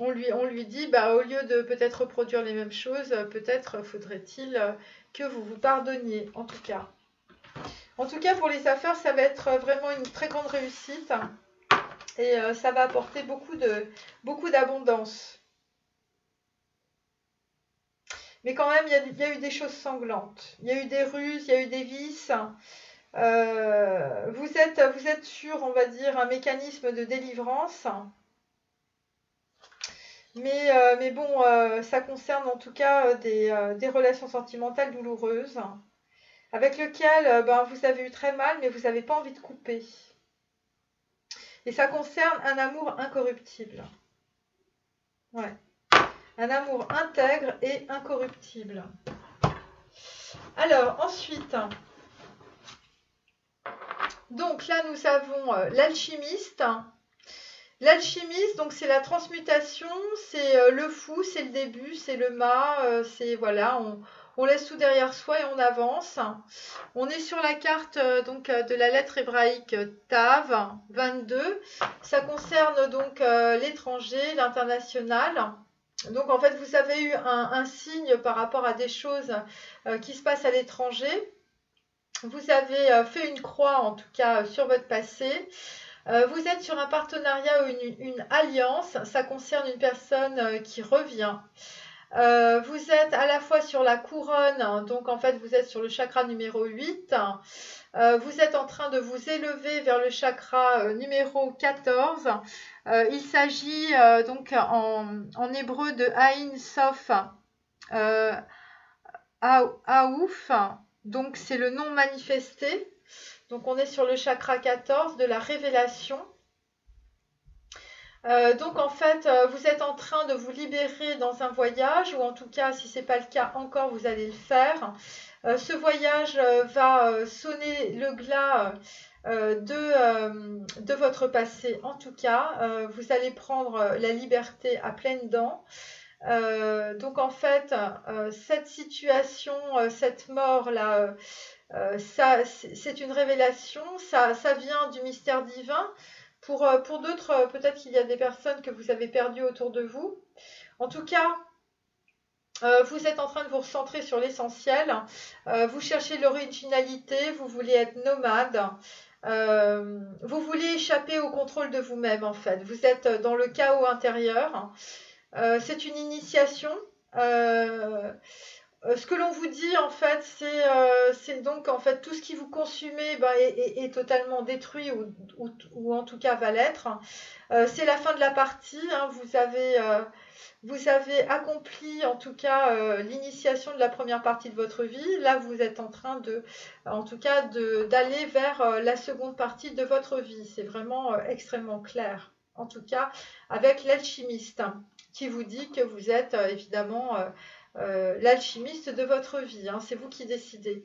on lui dit, bah, au lieu de peut-être reproduire les mêmes choses, peut-être faudrait-il que vous vous pardonniez, en tout cas. En tout cas, pour les affaires, ça va être vraiment une très grande réussite et ça va apporter beaucoup d'abondance. Mais quand même, il y a eu des choses sanglantes. Il y a eu des ruses, il y a eu des vices. Vous êtes sur, on va dire, un mécanisme de délivrance. Mais bon, ça concerne en tout cas des relations sentimentales douloureuses, avec lesquelles ben, vous avez eu très mal, mais vous n'avez pas envie de couper. Et ça concerne un amour incorruptible. Ouais. Un amour intègre et incorruptible. Alors, ensuite, donc là, nous avons l'alchimiste. L'alchimiste, donc c'est la transmutation, c'est le fou, c'est le début, c'est le mât, c'est voilà, on laisse tout derrière soi et on avance. On est sur la carte de la lettre hébraïque Tav 22. Ça concerne donc l'étranger, l'international. Donc en fait, vous avez eu un signe par rapport à des choses qui se passent à l'étranger. Vous avez fait une croix, en tout cas, sur votre passé. Vous êtes sur un partenariat ou une alliance. Ça concerne une personne qui revient. Vous êtes à la fois sur la couronne, donc en fait vous êtes sur le chakra numéro 8. Vous êtes en train de vous élever vers le chakra numéro 14. Il s'agit donc en hébreu de Aïn Sof Aouf. Donc c'est le non manifesté. Donc on est sur le chakra 14 de la révélation. Donc en fait, vous êtes en train de vous libérer dans un voyage, ou en tout cas, si ce n'est pas le cas encore, vous allez le faire. Ce voyage va sonner le glas de votre passé. En tout cas, vous allez prendre la liberté à pleines dents. Donc en fait, cette situation, cette mort-là, c'est une révélation, ça vient du mystère divin. Pour d'autres, peut-être qu'il y a des personnes que vous avez perdues autour de vous. En tout cas, vous êtes en train de vous recentrer sur l'essentiel. Vous cherchez l'originalité, vous voulez être nomade. Vous voulez échapper au contrôle de vous-même, en fait. Vous êtes dans le chaos intérieur. C'est une initiation. Ce que l'on vous dit en fait, c'est donc en fait tout ce qui vous consumez est totalement détruit ou en tout cas va l'être. C'est la fin de la partie. Hein, vous avez accompli en tout cas l'initiation de la première partie de votre vie. Là, vous êtes en train en tout cas d'aller vers la seconde partie de votre vie. C'est vraiment extrêmement clair. En tout cas, avec l'alchimiste qui vous dit que vous êtes évidemment l'alchimiste de votre vie. Hein, c'est vous qui décidez.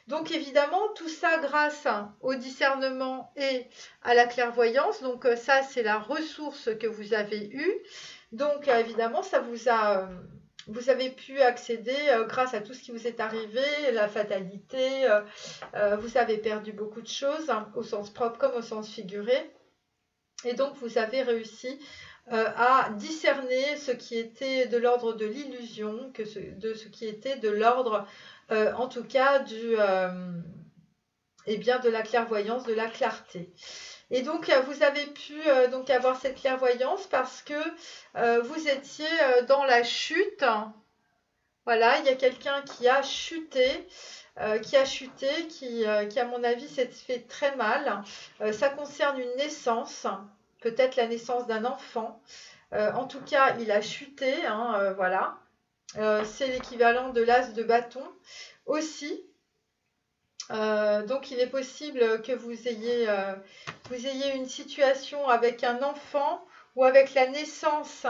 Donc évidemment, tout ça grâce au discernement et à la clairvoyance. Donc ça, c'est la ressource que vous avez eue. Donc évidemment, vous avez pu accéder grâce à tout ce qui vous est arrivé, la fatalité. Vous avez perdu beaucoup de choses, hein, au sens propre comme au sens figuré. Et donc, vous avez réussi à discerner ce qui était de l'ordre de l'illusion, de ce qui était de l'ordre, en tout cas, de la clairvoyance, de la clarté. Et donc, vous avez pu donc avoir cette clairvoyance parce que vous étiez dans la chute. Voilà, il y a quelqu'un qui a chuté, qui à mon avis s'est fait très mal. Ça concerne une naissance, peut-être la naissance d'un enfant. En tout cas, il a chuté, hein, voilà. C'est l'équivalent de l'as de bâton aussi. Donc il est possible que vous ayez une situation avec un enfant ou avec la naissance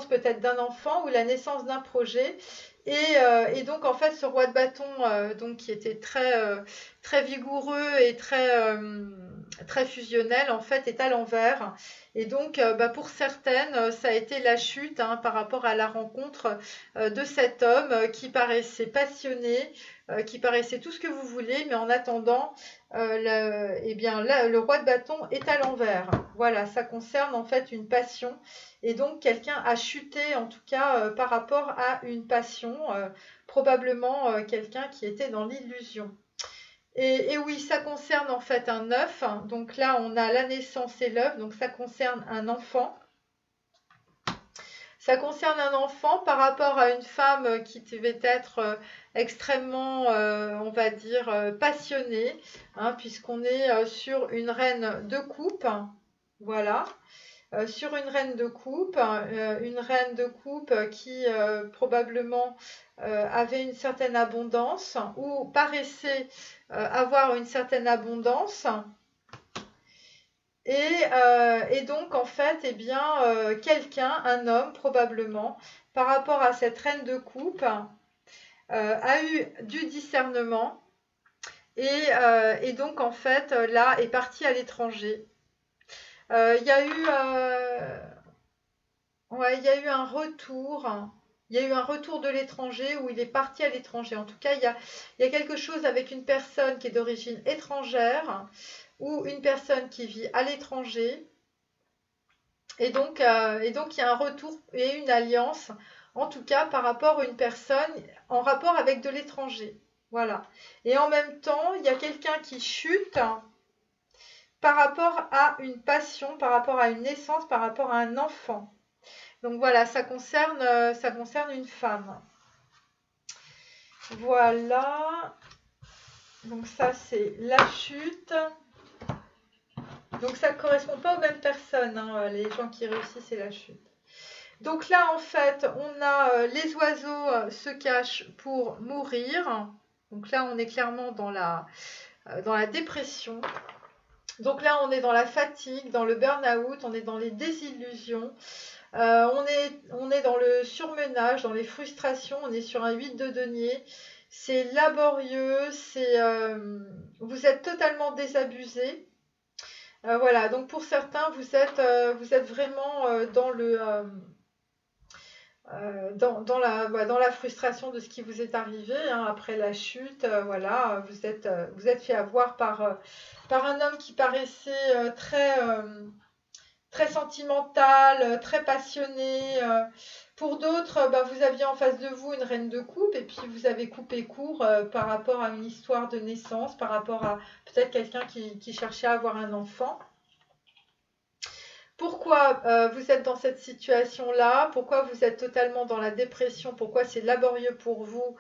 peut-être d'un enfant ou la naissance d'un projet. Et donc en fait ce roi de bâton donc, qui était très vigoureux et très fusionnel en fait est à l'envers. Et donc pour certaines ça a été la chute hein, par rapport à la rencontre de cet homme qui paraissait passionné, qui paraissait tout ce que vous voulez, mais en attendant eh bien, là, le roi de bâton est à l'envers. Voilà, ça concerne en fait une passion. Et donc, quelqu'un a chuté, en tout cas, par rapport à une passion, probablement quelqu'un qui était dans l'illusion. Et oui, ça concerne en fait un œuf. Donc là, on a la naissance et l'œuf, donc ça concerne un enfant. Ça concerne un enfant par rapport à une femme qui devait être extrêmement, on va dire, passionnée, hein, puisqu'on est sur une reine de coupe. Voilà. Sur une reine de coupe qui probablement avait une certaine abondance ou paraissait avoir une certaine abondance. Et donc en fait, eh bien, quelqu'un, un homme probablement, par rapport à cette reine de coupe, a eu du discernement et donc en fait là est parti à l'étranger. Il y a eu ouais, il y a eu un retour. Il y a eu un retour de l'étranger où il est parti à l'étranger. En tout cas, il y a quelque chose avec une personne qui est d'origine étrangère ou une personne qui vit à l'étranger. Et donc, il y a un retour et une alliance, en tout cas par rapport à une personne en rapport avec de l'étranger. Voilà. Et en même temps, il y a quelqu'un qui chute par rapport à une passion, par rapport à une naissance, par rapport à un enfant. Donc voilà, ça concerne une femme. Voilà. Donc ça, c'est la chute. Donc ça ne correspond pas aux mêmes personnes, hein, les gens qui réussissent et la chute. Donc là, en fait, on a les oiseaux se cachent pour mourir. Donc là, on est clairement dans la dépression. Donc là, on est dans la fatigue, dans le burn-out, on est dans les désillusions. On est dans le surmenage, dans les frustrations, on est sur un 8 de denier. C'est laborieux, vous êtes totalement désabusé. Voilà, donc pour certains, vous êtes vraiment dans la frustration de ce qui vous est arrivé hein, après la chute. Voilà, vous êtes fait avoir par un homme qui paraissait très sentimental, très passionné. Pour d'autres, vous aviez en face de vous une reine de coupe et puis vous avez coupé court par rapport à une histoire de naissance, par rapport à peut-être quelqu'un qui cherchait à avoir un enfant. Pourquoi vous êtes dans cette situation-là? Pourquoi vous êtes totalement dans la dépression? Pourquoi c'est laborieux pour vous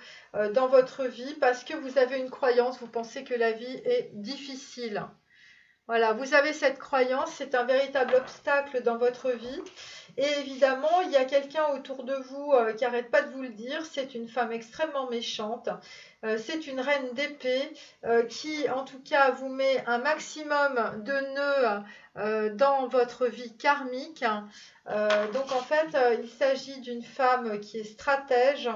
dans votre vie? Parce que vous avez une croyance, vous pensez que la vie est difficile. Voilà, vous avez cette croyance, c'est un véritable obstacle dans votre vie. Et évidemment, il y a quelqu'un autour de vous qui n'arrête pas de vous le dire, c'est une femme extrêmement méchante. C'est une reine d'épée qui, en tout cas, vous met un maximum de nœuds dans votre vie karmique. Donc, en fait, il s'agit d'une femme qui est stratège.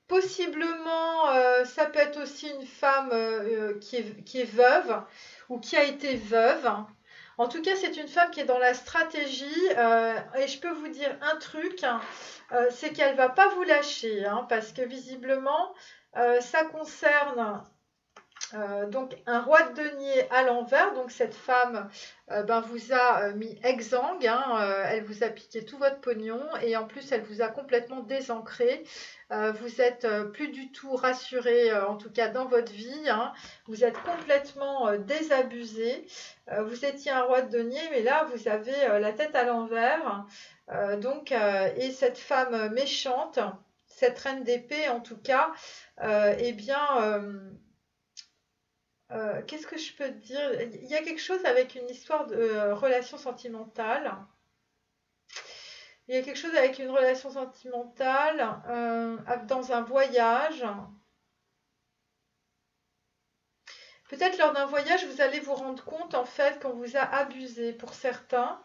Possiblement, ça peut être aussi une femme qui est veuve ou qui a été veuve. En tout cas, c'est une femme qui est dans la stratégie et je peux vous dire un truc, c'est qu'elle ne va pas vous lâcher hein, parce que visiblement, ça concerne Donc un roi de denier à l'envers, donc cette femme vous a mis exsangue, hein, elle vous a piqué tout votre pognon et en plus elle vous a complètement désancré. Vous êtes plus du tout rassuré, en tout cas dans votre vie, hein. Vous êtes complètement désabusé. Vous étiez un roi de denier, mais là vous avez la tête à l'envers. Et cette femme méchante, cette reine d'épée en tout cas, eh bien qu'est-ce que je peux te dire? Il y a quelque chose avec une histoire de relation sentimentale. Il y a quelque chose avec une relation sentimentale dans un voyage. Peut-être lors d'un voyage, vous allez vous rendre compte en fait qu'on vous a abusé pour certains.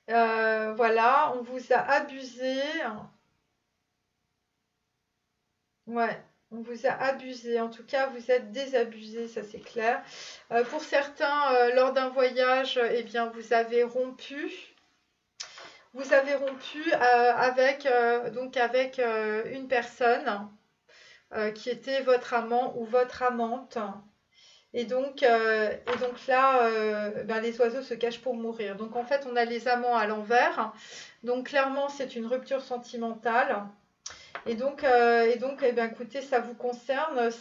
Voilà, on vous a abusé. Ouais, on vous a abusé. En tout cas, vous êtes désabusé, ça c'est clair. Pour certains, lors d'un voyage, eh bien, vous avez rompu. Vous avez rompu avec une personne qui était votre amant ou votre amante. Et donc là, les oiseaux se cachent pour mourir. Donc en fait, on a les amants à l'envers. Donc clairement, c'est une rupture sentimentale. Écoutez, ça vous concerne.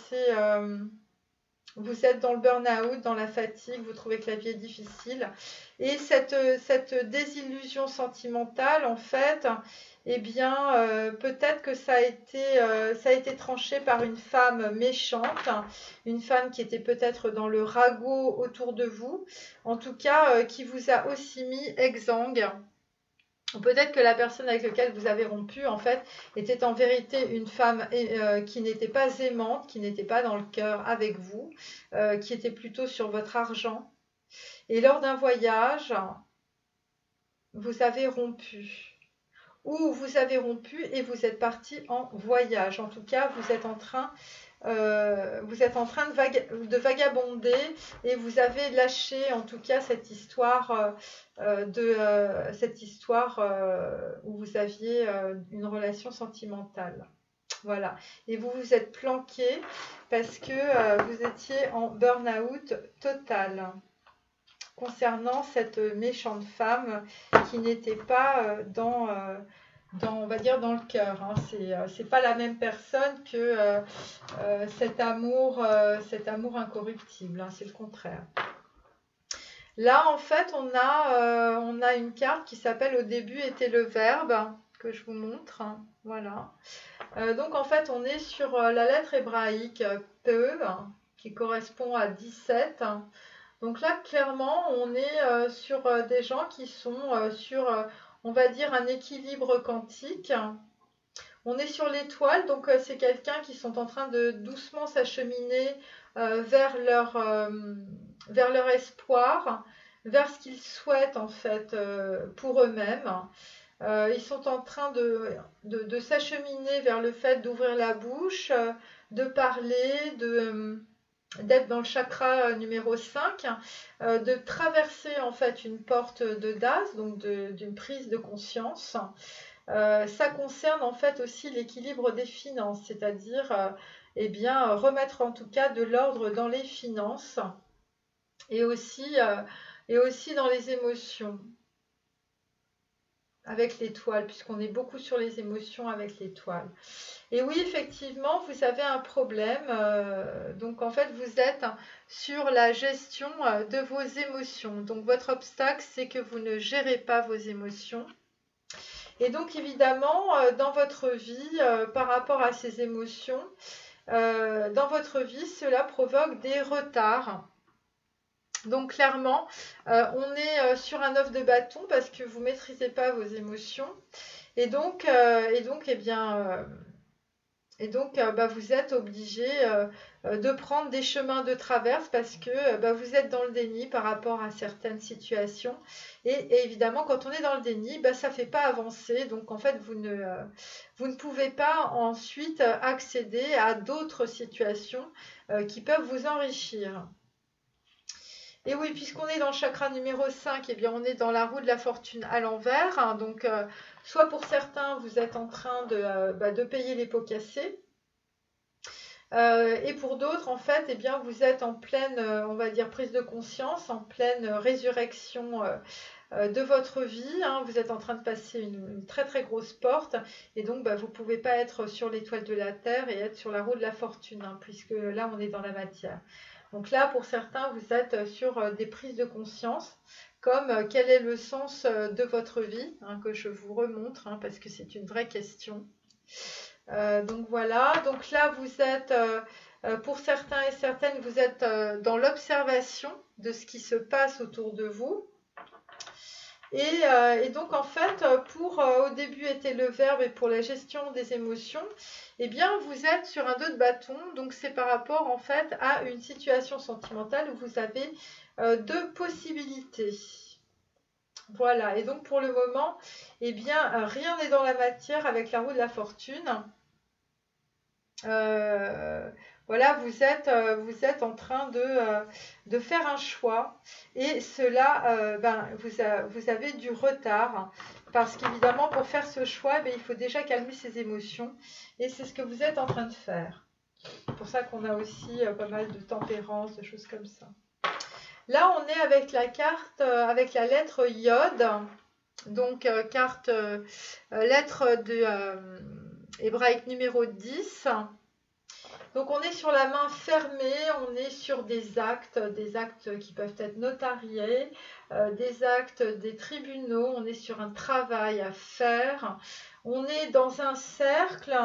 Vous êtes dans le burn-out, dans la fatigue, vous trouvez que la vie est difficile. Et cette désillusion sentimentale, en fait, peut-être que ça a été tranché par une femme méchante, une femme qui était peut-être dans le ragot autour de vous, en tout cas, qui vous a aussi mis exsangue. Peut-être que la personne avec laquelle vous avez rompu, en fait, était en vérité une femme qui n'était pas aimante, qui n'était pas dans le cœur avec vous, qui était plutôt sur votre argent. Et lors d'un voyage, vous avez rompu. Ou vous avez rompu et vous êtes parti en voyage. En tout cas, vous êtes en train de vagabonder et vous avez lâché en tout cas cette histoire où vous aviez une relation sentimentale. Voilà. Et vous vous êtes planqué parce que vous étiez en burn-out total concernant cette méchante femme qui n'était pas on va dire dans le cœur, hein. C'est pas la même personne que cet amour incorruptible, hein. C'est le contraire. Là, en fait, on a une carte qui s'appelle Au début était le verbe, que je vous montre, hein. Voilà. Donc, en fait, on est sur la lettre hébraïque Pe, qui correspond à 17. Donc là, clairement, on est sur des gens qui sont sur, on va dire, un équilibre quantique. On est sur l'étoile, donc c'est quelqu'un qui sont en train de doucement s'acheminer vers leur espoir, vers ce qu'ils souhaitent en fait pour eux-mêmes. Ils sont en train de s'acheminer vers le fait d'ouvrir la bouche, de parler, d'être dans le chakra numéro 5, de traverser en fait une porte de Das, donc d'une prise de conscience. Ça concerne en fait aussi l'équilibre des finances, c'est-à-dire remettre en tout cas de l'ordre dans les finances et aussi dans les émotions avec l'étoile, puisqu'on est beaucoup sur les émotions avec l'étoile. Et oui, effectivement, vous avez un problème. Donc, en fait, vous êtes sur la gestion de vos émotions. Donc, votre obstacle, c'est que vous ne gérez pas vos émotions. Et donc, évidemment, dans votre vie, par rapport à ces émotions, dans votre vie, cela provoque des retards. Donc clairement, on est sur un œuf de bâton parce que vous ne maîtrisez pas vos émotions. Vous êtes obligé de prendre des chemins de traverse parce que vous êtes dans le déni par rapport à certaines situations. Et évidemment, quand on est dans le déni, ça ne fait pas avancer. Donc en fait, vous ne pouvez pas ensuite accéder à d'autres situations qui peuvent vous enrichir. Et oui, puisqu'on est dans le chakra numéro 5, on est dans la roue de la fortune à l'envers. Hein. Donc, soit pour certains, vous êtes en train de payer les pots cassés. Et pour d'autres, en fait, eh bien, vous êtes en pleine, on va dire, prise de conscience, en pleine résurrection de votre vie. Hein. Vous êtes en train de passer une très très grosse porte et donc bah, vous ne pouvez pas être sur l'étoile de la Terre et être sur la roue de la fortune, hein, puisque là on est dans la matière. Donc là, pour certains, vous êtes sur des prises de conscience, comme quel est le sens de votre vie, hein, que je vous remontre, hein, parce que c'est une vraie question. Donc voilà, donc là vous êtes, pour certains et certaines, vous êtes dans l'observation de ce qui se passe autour de vous. Et donc en fait, pour au début était le verbe et pour la gestion des émotions, eh bien vous êtes sur un 2 de bâton, donc c'est par rapport en fait à une situation sentimentale où vous avez deux possibilités. Voilà, et donc pour le moment, eh bien rien n'est dans la matière avec la roue de la fortune. Voilà, vous êtes en train de faire un choix et cela, vous avez du retard parce qu'évidemment pour faire ce choix, il faut déjà calmer ses émotions et c'est ce que vous êtes en train de faire. C'est pour ça qu'on a aussi pas mal de tempérance, de choses comme ça. Là, on est avec la carte, avec la lettre Yod, donc carte, lettre de hébraïque numéro 10. Donc on est sur la main fermée, on est sur des actes qui peuvent être notariés, des actes des tribunaux, on est sur un travail à faire, on est dans un cercle,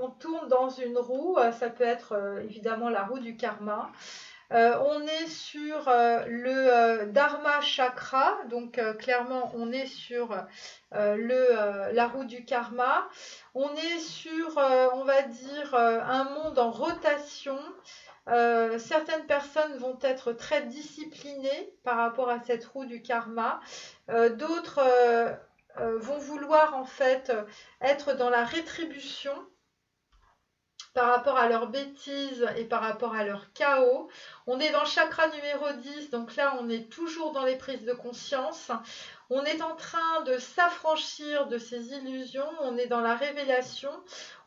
on tourne dans une roue, ça peut être évidemment la roue du karma. On est sur le Dharma Chakra, donc clairement on est sur la roue du karma. On est sur, on va dire, un monde en rotation. Certaines personnes vont être très disciplinées par rapport à cette roue du karma. D'autres vont vouloir en fait être dans la rétribution par rapport à leurs bêtises et par rapport à leur chaos. On est dans le chakra numéro 10, donc là on est toujours dans les prises de conscience. On est en train de s'affranchir de ces illusions, on est dans la révélation,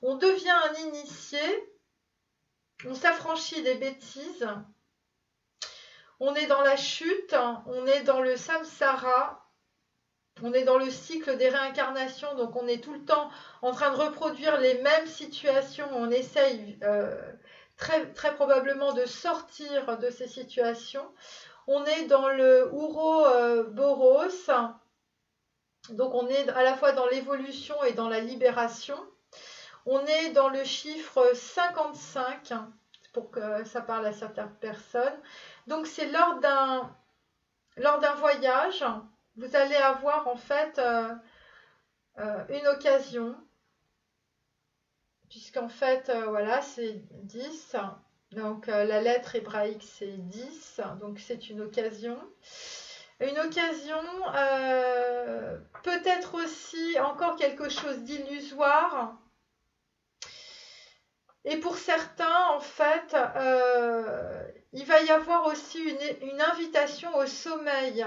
on devient un initié, on s'affranchit des bêtises, on est dans la chute, on est dans le samsara, on est dans le cycle des réincarnations, donc on est tout le temps en train de reproduire les mêmes situations. On essaye très, très probablement de sortir de ces situations. On est dans le Ouroboros, donc on est à la fois dans l'évolution et dans la libération. On est dans le chiffre 55, pour que ça parle à certaines personnes. Donc c'est lors d'un voyage. Vous allez avoir en fait une occasion, puisqu'en fait, voilà, c'est 10. Donc la lettre hébraïque, c'est 10. Donc c'est une occasion. Une occasion, peut-être aussi encore quelque chose d'illusoire. Et pour certains, en fait, il va y avoir aussi une invitation au sommeil.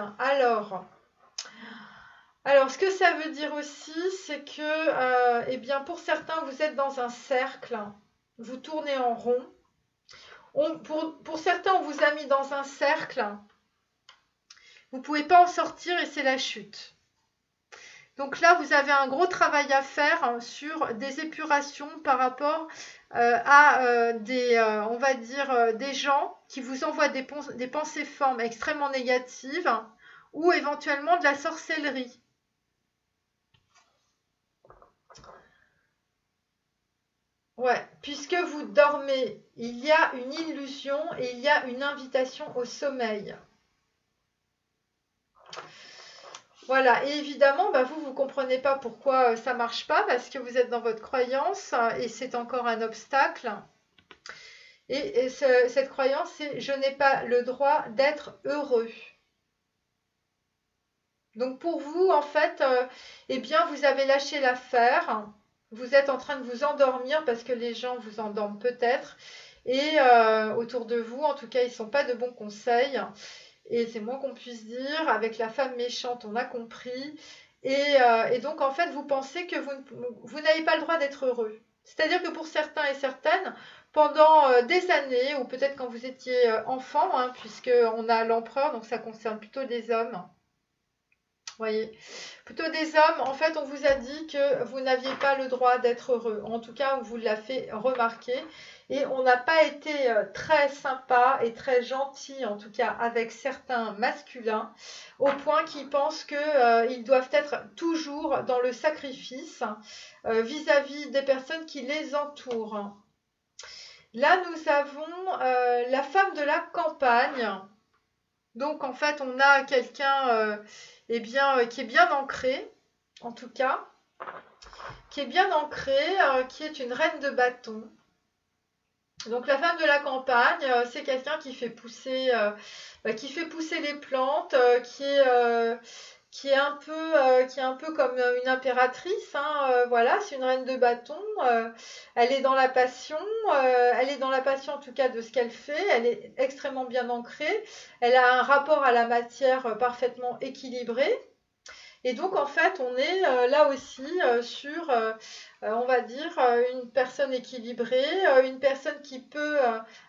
Alors, ce que ça veut dire aussi, c'est que, eh bien, pour certains, vous êtes dans un cercle, vous tournez en rond. Pour certains, on vous a mis dans un cercle, vous ne pouvez pas en sortir et c'est la chute. Donc là, vous avez un gros travail à faire sur des épurations par rapport à on va dire, des gens qui vous envoient des pensées formes extrêmement négatives ou éventuellement de la sorcellerie. Ouais, puisque vous dormez, il y a une illusion et il y a une invitation au sommeil. Voilà, et évidemment, vous ne comprenez pas pourquoi ça ne marche pas, parce que vous êtes dans votre croyance et c'est encore un obstacle. Et cette croyance, c'est « je n'ai pas le droit d'être heureux ». Donc pour vous, en fait, eh bien, vous avez lâché l'affaire. Vous êtes en train de vous endormir parce que les gens vous endorment peut-être. Et autour de vous, en tout cas, ils ne sont pas de bons conseils. Et c'est moins qu'on puisse dire. Avec la femme méchante, on a compris. Et donc, en fait, vous pensez que vous n'avez pas le droit d'être heureux. C'est-à-dire que pour certains et certaines, pendant des années, ou peut-être quand vous étiez enfant, hein, puisqu'on a l'empereur, donc ça concerne plutôt des hommes, voyez, plutôt des hommes, en fait, on vous a dit que vous n'aviez pas le droit d'être heureux. En tout cas, on vous l'a fait remarquer. Et on n'a pas été très sympa et très gentil, en tout cas avec certains masculins, au point qu'ils pensent qu'ils doivent être toujours dans le sacrifice vis-à-vis des personnes qui les entourent. Là, nous avons la femme de la campagne. Donc, en fait, on a quelqu'un eh bien, qui est bien ancré, en tout cas, qui est bien ancré, qui est une reine de bâton. Donc, la femme de la campagne, c'est quelqu'un qui fait pousser les plantes, qui est un peu comme une impératrice, hein, voilà, c'est une reine de bâton. Elle est dans la passion, en tout cas de ce qu'elle fait. Elle est extrêmement bien ancrée. Elle a un rapport à la matière parfaitement équilibré. Et donc en fait, on est là aussi sur, on va dire, une personne équilibrée, une personne qui peut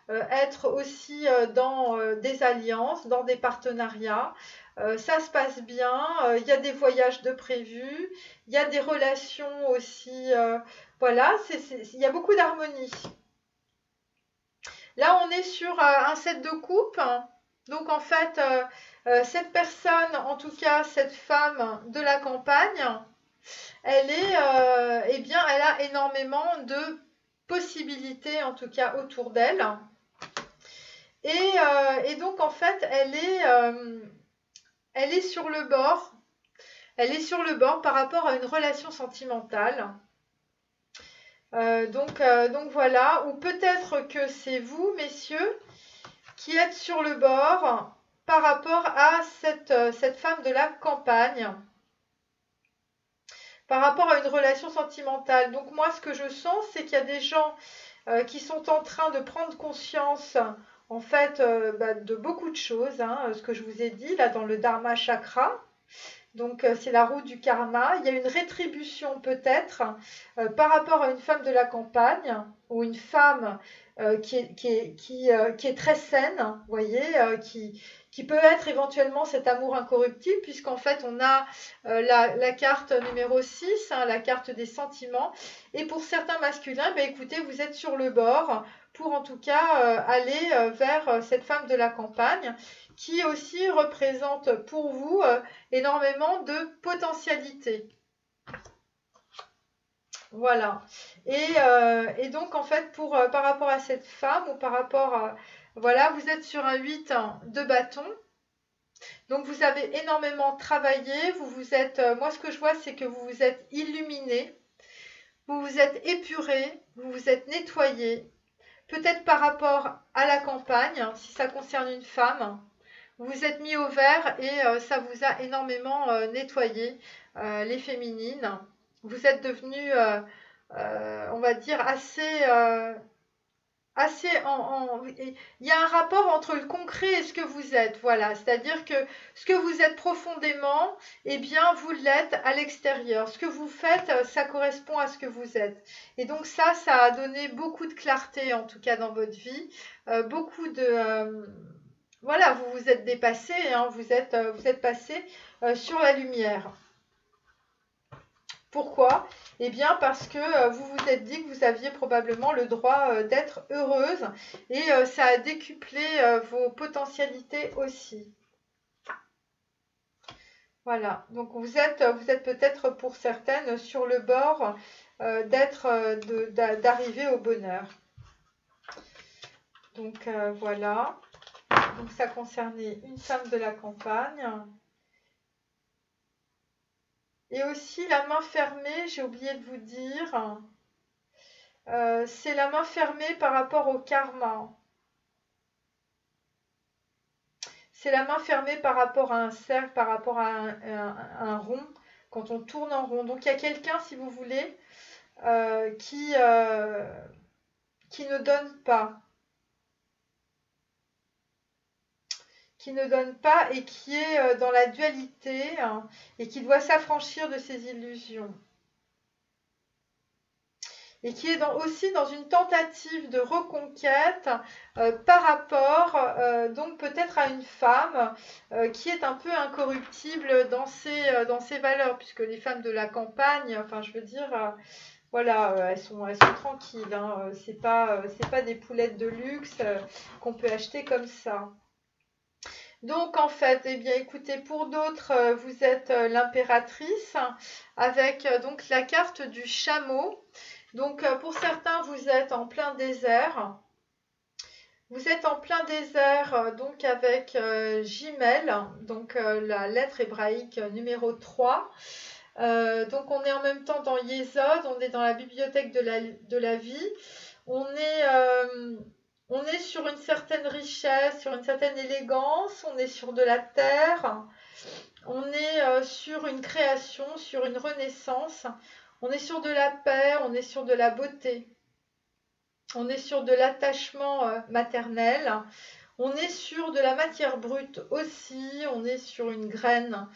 être aussi dans des alliances, dans des partenariats. Ça se passe bien, il y a des voyages de prévus, il y a des relations aussi, voilà, il y a beaucoup d'harmonie. Là, on est sur un set de coupe. Donc, en fait, cette personne, en tout cas, cette femme de la campagne, eh bien, elle a énormément de possibilités, en tout cas, autour d'elle. Et donc, en fait, elle est sur le bord. Elle est sur le bord par rapport à une relation sentimentale. Donc voilà, ou peut-être que c'est vous, messieurs, qui êtes sur le bord par rapport à cette femme de la campagne, par rapport à une relation sentimentale. Donc moi, ce que je sens, c'est qu'il y a des gens qui sont en train de prendre conscience, en fait, de beaucoup de choses, hein, ce que je vous ai dit là dans le Dharma Chakra. Donc c'est la roue du karma. Il y a une rétribution peut-être par rapport à une femme de la campagne ou une femme qui est très saine, vous voyez, qui peut être éventuellement cet amour incorruptible, puisqu'en fait on a la carte numéro 6, hein, la carte des sentiments. Et pour certains masculins, écoutez, vous êtes sur le bord pour en tout cas aller vers cette femme de la campagne qui aussi représente pour vous énormément de potentialités. Voilà. Et donc, en fait, par rapport à cette femme ou par rapport à... Voilà, vous êtes sur un 8 de bâton. Donc, vous avez énormément travaillé. Vous vous êtes... moi, ce que je vois, c'est que vous vous êtes illuminé. Vous vous êtes épuré. Vous vous êtes nettoyé. Peut-être par rapport à la campagne, si ça concerne une femme. Vous vous êtes mis au vert et ça vous a énormément nettoyé, les féminines. Vous êtes devenues, on va dire, il y a un rapport entre le concret et ce que vous êtes, voilà. C'est-à-dire que ce que vous êtes profondément, eh bien, vous l'êtes à l'extérieur. Ce que vous faites, ça correspond à ce que vous êtes. Et donc ça a donné beaucoup de clarté, en tout cas dans votre vie, beaucoup de... voilà, vous vous êtes dépassé, hein, vous êtes passé sur la lumière. Pourquoi? Eh bien parce que vous vous êtes dit que vous aviez probablement le droit d'être heureuse et ça a décuplé vos potentialités aussi. Voilà, donc vous êtes peut-être pour certaines sur le bord d'arriver au bonheur. Donc voilà, donc ça concernait une femme de la campagne. Et aussi la main fermée, j'ai oublié de vous dire, c'est la main fermée par rapport au karma. C'est la main fermée par rapport à un cercle, par rapport à un rond, quand on tourne en rond. Donc il y a quelqu'un, si vous voulez, qui ne donne pas. Qui ne donne pas et qui est dans la dualité hein, et qui doit s'affranchir de ses illusions. et qui est aussi dans une tentative de reconquête par rapport donc peut-être à une femme qui est un peu incorruptible dans ses valeurs, puisque les femmes de la campagne, enfin je veux dire, voilà, elles sont tranquilles, hein, c'est pas des poulettes de luxe qu'on peut acheter comme ça. Donc en fait, eh bien écoutez, pour d'autres, vous êtes l'impératrice avec donc la carte du chameau. Donc pour certains, vous êtes en plein désert. Vous êtes en plein désert donc avec Jimel, donc la lettre hébraïque numéro 3. Donc on est en même temps dans Yésod, on est dans la bibliothèque de la vie. On est sur une certaine richesse, sur une certaine élégance, on est sur de la terre, on est sur une création, sur une renaissance, on est sur de la paix, on est sur de la beauté, on est sur de l'attachement maternel, on est sur de la matière brute aussi, on est sur une graine.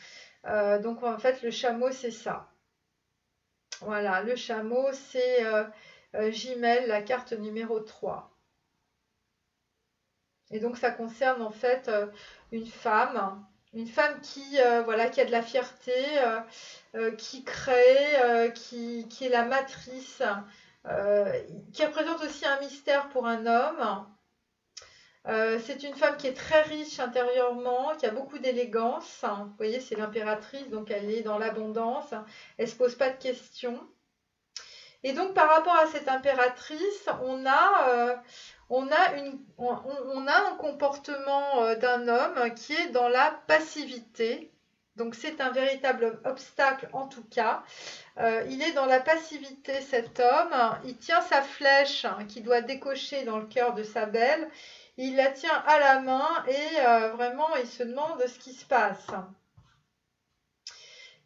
Donc en fait le chameau c'est ça. Voilà, le chameau c'est Jimel, la carte numéro 3. Et donc ça concerne en fait une femme qui, voilà, qui a de la fierté, qui crée, qui est la matrice, qui représente aussi un mystère pour un homme. C'est une femme qui est très riche intérieurement, qui a beaucoup d'élégance. Vous voyez, c'est l'impératrice, donc elle est dans l'abondance, elle ne se pose pas de questions. Et donc par rapport à cette impératrice, on a un comportement d'un homme qui est dans la passivité. Donc c'est un véritable obstacle en tout cas. Il est dans la passivité cet homme. Il tient sa flèche qu'il doit décocher dans le cœur de sa belle. Il la tient à la main et vraiment il se demande ce qui se passe.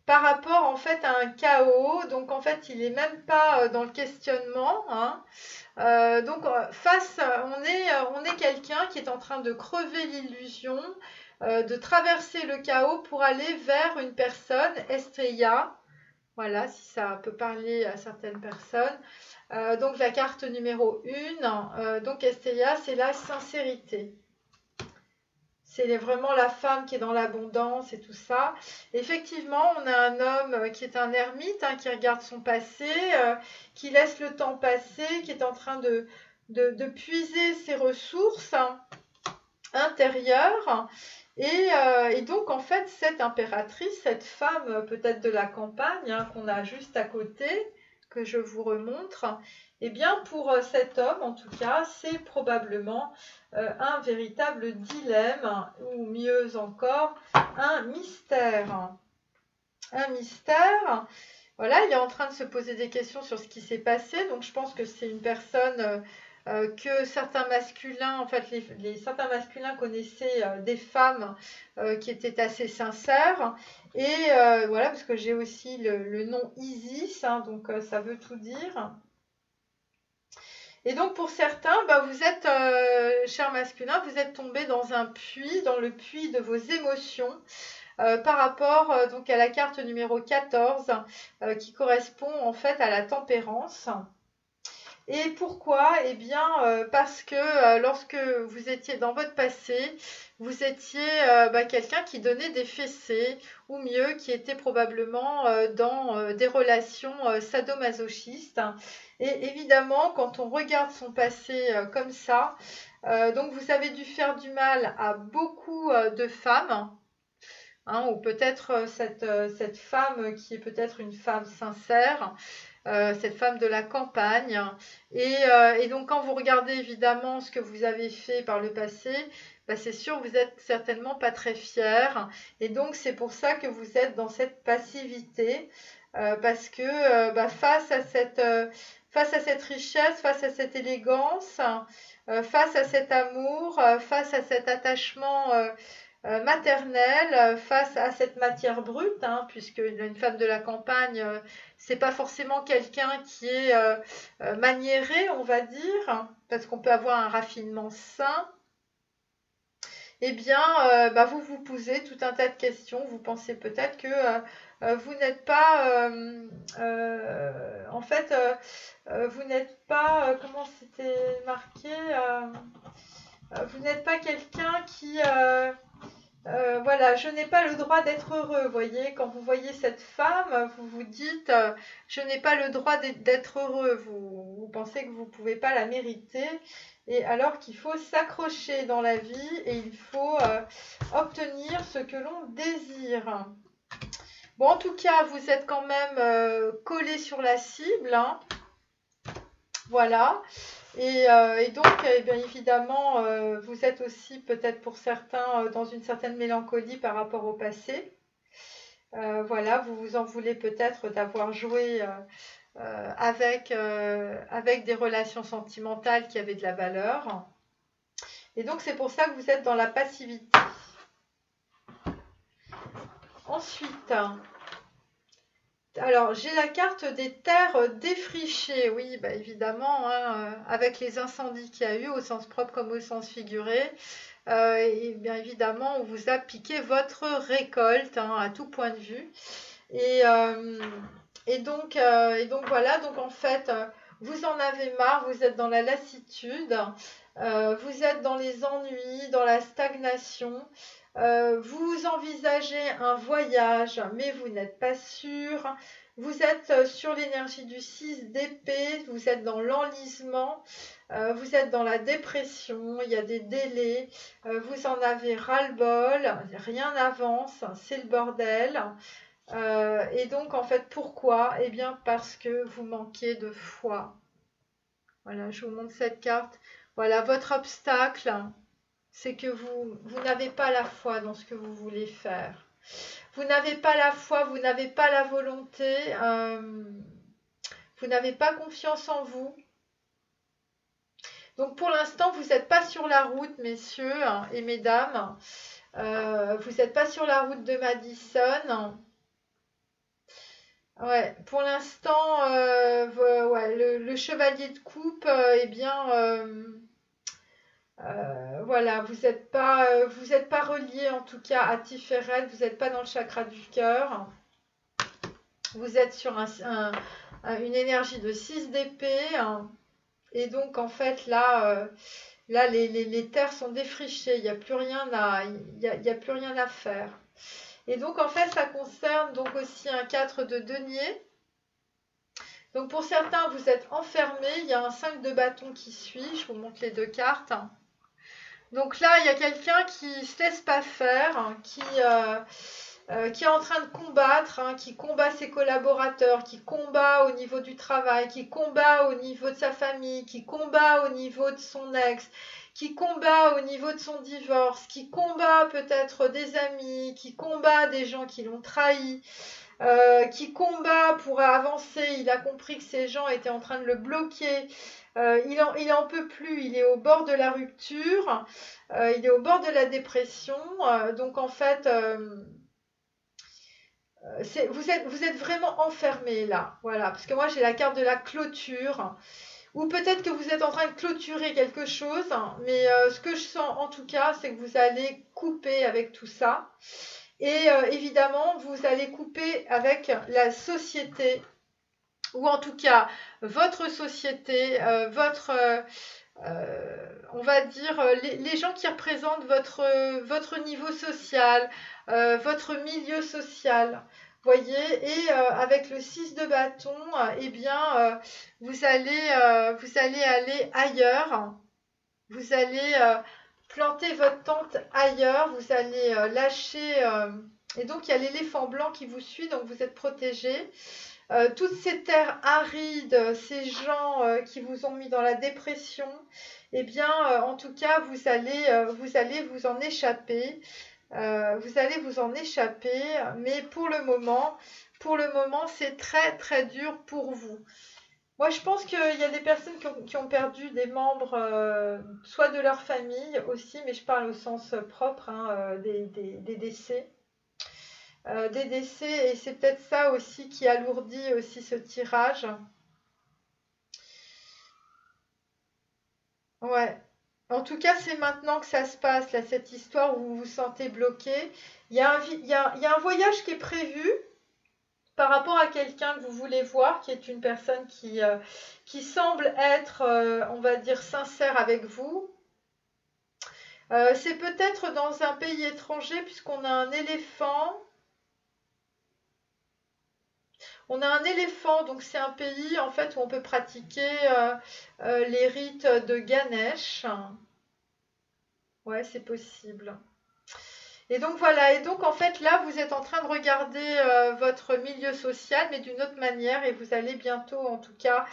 Par rapport en fait à un chaos, donc en fait il n'est même pas dans le questionnement, hein. Donc on est quelqu'un qui est en train de crever l'illusion, de traverser le chaos pour aller vers une personne, Estrella, voilà, si ça peut parler à certaines personnes. Donc la carte numéro 1, donc Estrella, c'est la sincérité. C'est vraiment la femme qui est dans l'abondance et tout ça. Effectivement, on a un homme qui est un ermite, hein, qui regarde son passé, qui laisse le temps passer, qui est en train de puiser ses ressources intérieures. Et donc, en fait, cette impératrice, cette femme peut-être de la campagne, hein, qu'on a juste à côté, que je vous remontre, eh bien, pour cet homme, en tout cas, c'est probablement un véritable dilemme, ou mieux encore, un mystère. Un mystère. Voilà, il est en train de se poser des questions sur ce qui s'est passé. Donc, je pense que c'est une personne que certains masculins, en fait, certains masculins connaissaient des femmes qui étaient assez sincères. Et voilà, parce que j'ai aussi le nom Isis, hein, donc ça veut tout dire. Et donc pour certains, vous êtes, chers masculins, vous êtes tombés dans un puits, dans le puits de vos émotions, par rapport donc à la carte numéro 14, qui correspond en fait à la tempérance. Et pourquoi? Eh bien, parce que lorsque vous étiez dans votre passé, vous étiez quelqu'un qui donnait des fessées, ou mieux, qui était probablement dans des relations sadomasochistes. Et évidemment, quand on regarde son passé comme ça, donc vous avez dû faire du mal à beaucoup de femmes, hein, ou peut-être cette femme qui est peut-être une femme sincère, cette femme de la campagne. Et donc quand vous regardez évidemment ce que vous avez fait par le passé, c'est sûr vous n'êtes certainement pas très fier. Et donc c'est pour ça que vous êtes dans cette passivité, parce que face à cette richesse, face à cette élégance, face à cet amour, face à cet attachement maternelle, face à cette matière brute, hein, puisque une femme de la campagne, c'est pas forcément quelqu'un qui est maniéré, on va dire, parce qu'on peut avoir un raffinement sain. Eh bien, vous vous posez tout un tas de questions. Vous pensez peut-être que vous n'êtes pas en fait, vous n'êtes pas, comment c'était marqué, vous n'êtes pas quelqu'un qui, voilà, je n'ai pas le droit d'être heureux. Vous voyez, quand vous voyez cette femme, vous vous dites, je n'ai pas le droit d'être heureux. Vous pensez que vous ne pouvez pas la mériter. Et alors qu'il faut s'accrocher dans la vie et il faut obtenir ce que l'on désire. Bon, en tout cas, vous êtes quand même collé sur la cible, hein. Voilà. Et donc, bien évidemment, vous êtes aussi peut-être pour certains dans une certaine mélancolie par rapport au passé. Voilà, vous vous en voulez peut-être d'avoir joué avec des relations sentimentales qui avaient de la valeur. Et donc, c'est pour ça que vous êtes dans la passivité. Ensuite, alors, j'ai la carte des terres défrichées. Oui, bah évidemment, hein, avec les incendies qu'il y a eu, au sens propre comme au sens figuré. Et bien évidemment, on vous a piqué votre récolte, hein, à tout point de vue. Et donc voilà, donc en fait, vous en avez marre, vous êtes dans la lassitude, vous êtes dans les ennuis, dans la stagnation. Vous envisagez un voyage, mais vous n'êtes pas sûr. Vous êtes sur l'énergie du 6 d'épée, vous êtes dans l'enlisement, vous êtes dans la dépression, il y a des délais, vous en avez ras-le-bol, rien n'avance, c'est le bordel. Et donc, en fait, pourquoi? Eh bien, parce que vous manquez de foi. Voilà, je vous montre cette carte. Voilà, votre obstacle, c'est que vous n'avez pas la foi dans ce que vous voulez faire. Vous n'avez pas la foi, vous n'avez pas la volonté, vous n'avez pas confiance en vous. Donc pour l'instant, vous n'êtes pas sur la route, messieurs et mesdames. Vous n'êtes pas sur la route de Madison. Ouais, pour l'instant, ouais, le chevalier de coupe, eh bien, voilà, vous n'êtes pas relié en tout cas à Tiferet, vous n'êtes pas dans le chakra du cœur. Vous êtes sur une énergie de 6 d'épée. Et donc, en fait, là, les terres sont défrichées. Il n'y a plus rien y a plus rien à faire. Et donc, en fait, ça concerne donc aussi un 4 de denier. Donc, pour certains, vous êtes enfermés. Il y a un 5 de bâton qui suit. Je vous montre les deux cartes. Donc là, il y a quelqu'un qui ne se laisse pas faire, qui est en train de combattre, qui combat ses collaborateurs, qui combat au niveau du travail, qui combat au niveau de sa famille, qui combat au niveau de son ex, qui combat au niveau de son divorce, qui combat peut-être des amis, qui combat des gens qui l'ont trahi, qui combat pour avancer. Il a compris que ces gens étaient en train de le bloquer. Il en peut plus, il est au bord de la rupture, il est au bord de la dépression. Donc en fait, vous êtes vraiment enfermé là, voilà, parce que moi j'ai la carte de la clôture, ou peut-être que vous êtes en train de clôturer quelque chose, mais ce que je sens en tout cas, c'est que vous allez couper avec tout ça, et évidemment vous allez couper avec la société, ou en tout cas votre société, on va dire les gens qui représentent votre niveau social, votre milieu social. Voyez, et avec le 6 de bâton, eh bien, vous allez aller ailleurs, vous allez planter votre tente ailleurs, vous allez lâcher, et donc il y a l'éléphant blanc qui vous suit, donc vous êtes protégé. Toutes ces terres arides, ces gens qui vous ont mis dans la dépression, eh bien, en tout cas, vous allez vous en échapper. Vous allez vous en échapper, mais pour le moment, c'est très très dur pour vous. Moi, je pense qu'il y a des personnes qui ont perdu des membres, soit de leur famille aussi, mais je parle au sens propre, des décès. Des décès, et c'est peut-être ça aussi qui alourdit aussi ce tirage. Ouais. En tout cas, c'est maintenant que ça se passe, là, cette histoire où vous vous sentez bloqué. Il y a un voyage qui est prévu par rapport à quelqu'un que vous voulez voir, qui est une personne qui semble être, on va dire, sincère avec vous. C'est peut-être dans un pays étranger, puisqu'on a un éléphant. On a un éléphant, donc c'est un pays en fait où on peut pratiquer les rites de Ganesh. Ouais, c'est possible. Et donc voilà, et donc en fait là vous êtes en train de regarder votre milieu social, mais d'une autre manière, et vous allez bientôt en tout cas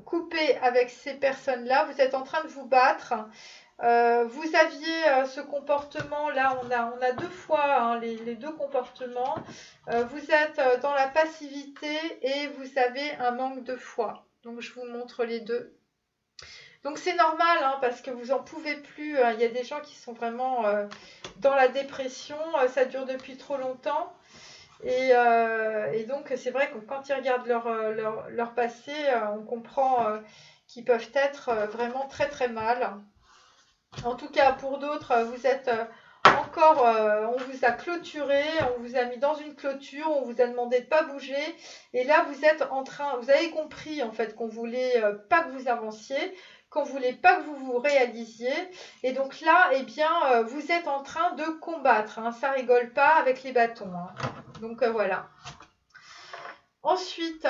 couper avec ces personnes-là. Vous êtes en train de vous battre. Vous aviez ce comportement, là on a deux fois hein, les deux comportements. Vous êtes dans la passivité et vous avez un manque de foi. Donc je vous montre les deux. Donc c'est normal hein, parce que vous en pouvez plus. Il y a des gens qui sont vraiment dans la dépression. Ça dure depuis trop longtemps. Et donc c'est vrai que quand ils regardent leur passé, on comprend qu'ils peuvent être vraiment très très mal. En tout cas, pour d'autres, vous êtes encore, on vous a clôturé, on vous a mis dans une clôture, on vous a demandé de ne pas bouger. Et là, vous êtes en train, vous avez compris en fait qu'on voulait pas que vous avanciez, qu'on voulait pas que vous vous réalisiez. Et donc là, eh bien, vous êtes en train de combattre. Hein, ça rigole pas avec les bâtons. Hein. Donc voilà. Ensuite,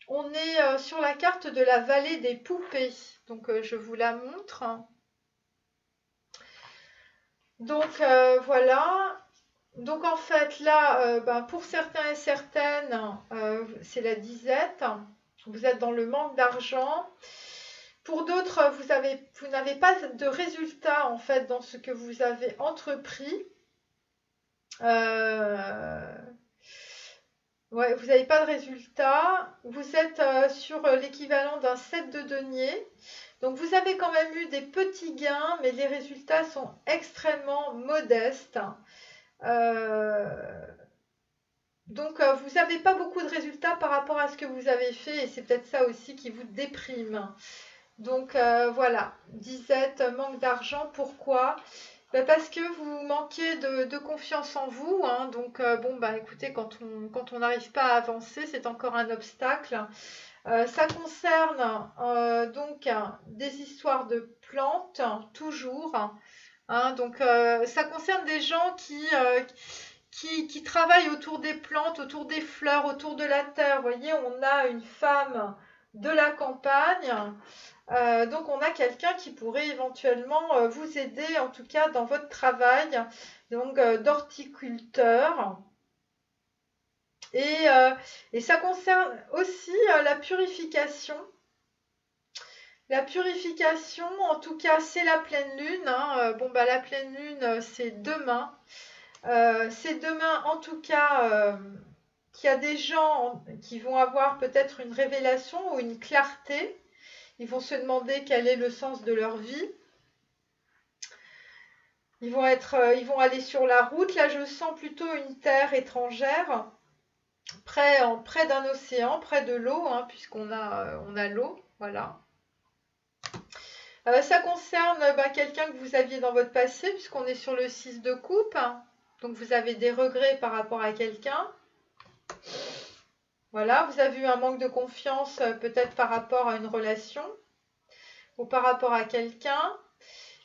on est sur la carte de la vallée des poupées. Donc je vous la montre. Donc voilà. Donc en fait là, pour certains et certaines, c'est la disette. Vous êtes dans le manque d'argent. Pour d'autres, vous n'avez pas de résultat en fait dans ce que vous avez entrepris. Ouais, vous n'avez pas de résultat. Vous êtes sur l'équivalent d'un 7 de denier. Donc vous avez quand même eu des petits gains, mais les résultats sont extrêmement modestes. Donc vous n'avez pas beaucoup de résultats par rapport à ce que vous avez fait et c'est peut-être ça aussi qui vous déprime. Donc voilà, disette, manque d'argent, pourquoi? Parce que vous manquez de confiance en vous. Hein, donc bon, écoutez, quand on n'arrive pas à avancer, c'est encore un obstacle. Ça concerne donc des histoires de plantes, toujours. Hein, donc ça concerne des gens qui travaillent autour des plantes, autour des fleurs, autour de la terre. Vous voyez, on a une femme de la campagne. Donc on a quelqu'un qui pourrait éventuellement vous aider, en tout cas dans votre travail, donc d'horticulteur. Et ça concerne aussi la purification. La purification, en tout cas, c'est la pleine lune. Hein. La pleine lune, c'est demain. C'est demain, en tout cas, qu'il y a des gens qui vont avoir peut-être une révélation ou une clarté. Ils vont se demander quel est le sens de leur vie. Ils vont aller sur la route. Là, je sens plutôt une terre étrangère, près d'un océan, près de l'eau, hein, puisqu'on a l'eau. Voilà. Ça concerne quelqu'un que vous aviez dans votre passé, puisqu'on est sur le 6 de coupe. Hein. Donc, vous avez des regrets par rapport à quelqu'un. Voilà, vous avez eu un manque de confiance peut-être par rapport à une relation ou par rapport à quelqu'un.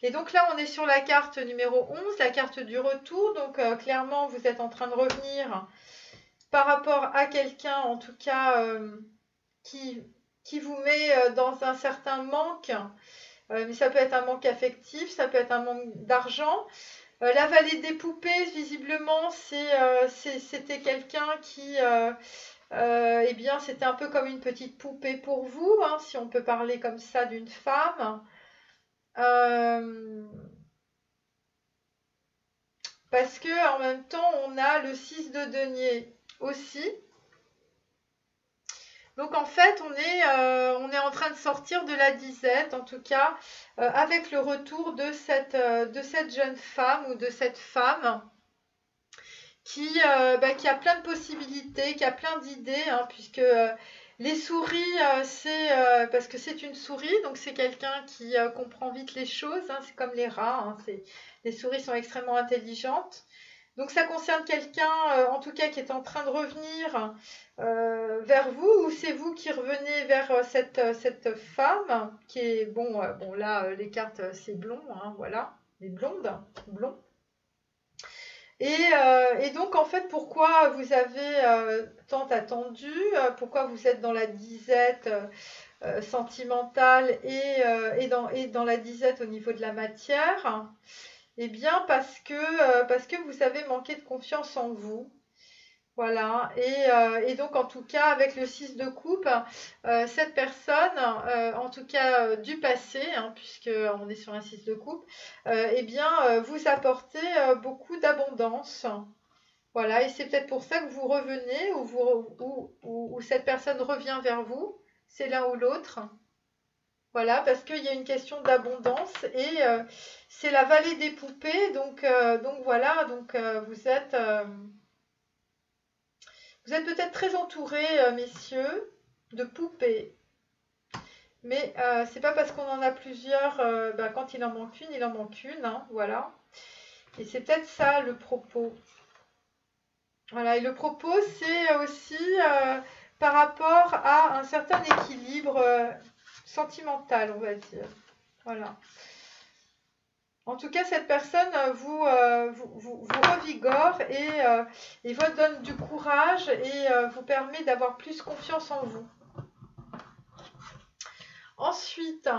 Et donc là, on est sur la carte numéro 11, la carte du retour. Donc clairement, vous êtes en train de revenir par rapport à quelqu'un, en tout cas, qui vous met dans un certain manque. Mais ça peut être un manque affectif, ça peut être un manque d'argent. La vallée des poupées, visiblement, c'était quelqu'un qui... eh bien, c'était un peu comme une petite poupée pour vous, hein, si on peut parler comme ça d'une femme. Parce que en même temps, on a le 6 de denier aussi. Donc en fait, on est en train de sortir de la disette, en tout cas, avec le retour de cette jeune femme ou de cette femme qui a plein de possibilités, qui a plein d'idées, hein, puisque les souris, c'est parce que c'est une souris, donc c'est quelqu'un qui comprend vite les choses, hein, c'est comme les rats, hein, les souris sont extrêmement intelligentes. Donc ça concerne quelqu'un, en tout cas, qui est en train de revenir vers vous, ou c'est vous qui revenez vers cette femme qui est, bon, bon là, les cartes, c'est blond, hein, voilà, les blondes, blond. Et donc, en fait, pourquoi vous avez tant attendu, pourquoi vous êtes dans la disette sentimentale et dans la disette au niveau de la matière? Eh bien, parce que vous avez manqué de confiance en vous. Voilà. Et donc, en tout cas, avec le 6 de coupe, cette personne, en tout cas du passé, hein, puisqu'on est sur un 6 de coupe, eh bien, vous apportez beaucoup d'abondance. Voilà. Et c'est peut-être pour ça que vous revenez ou cette personne revient vers vous. C'est l'un ou l'autre. Voilà, parce qu'il y a une question d'abondance et c'est la vallée des poupées. Donc voilà, donc vous êtes peut-être très entourés, messieurs, de poupées. Mais c'est pas parce qu'on en a plusieurs, quand il en manque une, il en manque une, hein, voilà. Et c'est peut-être ça le propos. Voilà, et le propos, c'est aussi par rapport à un certain équilibre sentimental, on va dire. Voilà. En tout cas, cette personne vous revigore et vous donne du courage et vous permet d'avoir plus confiance en vous. Ensuite,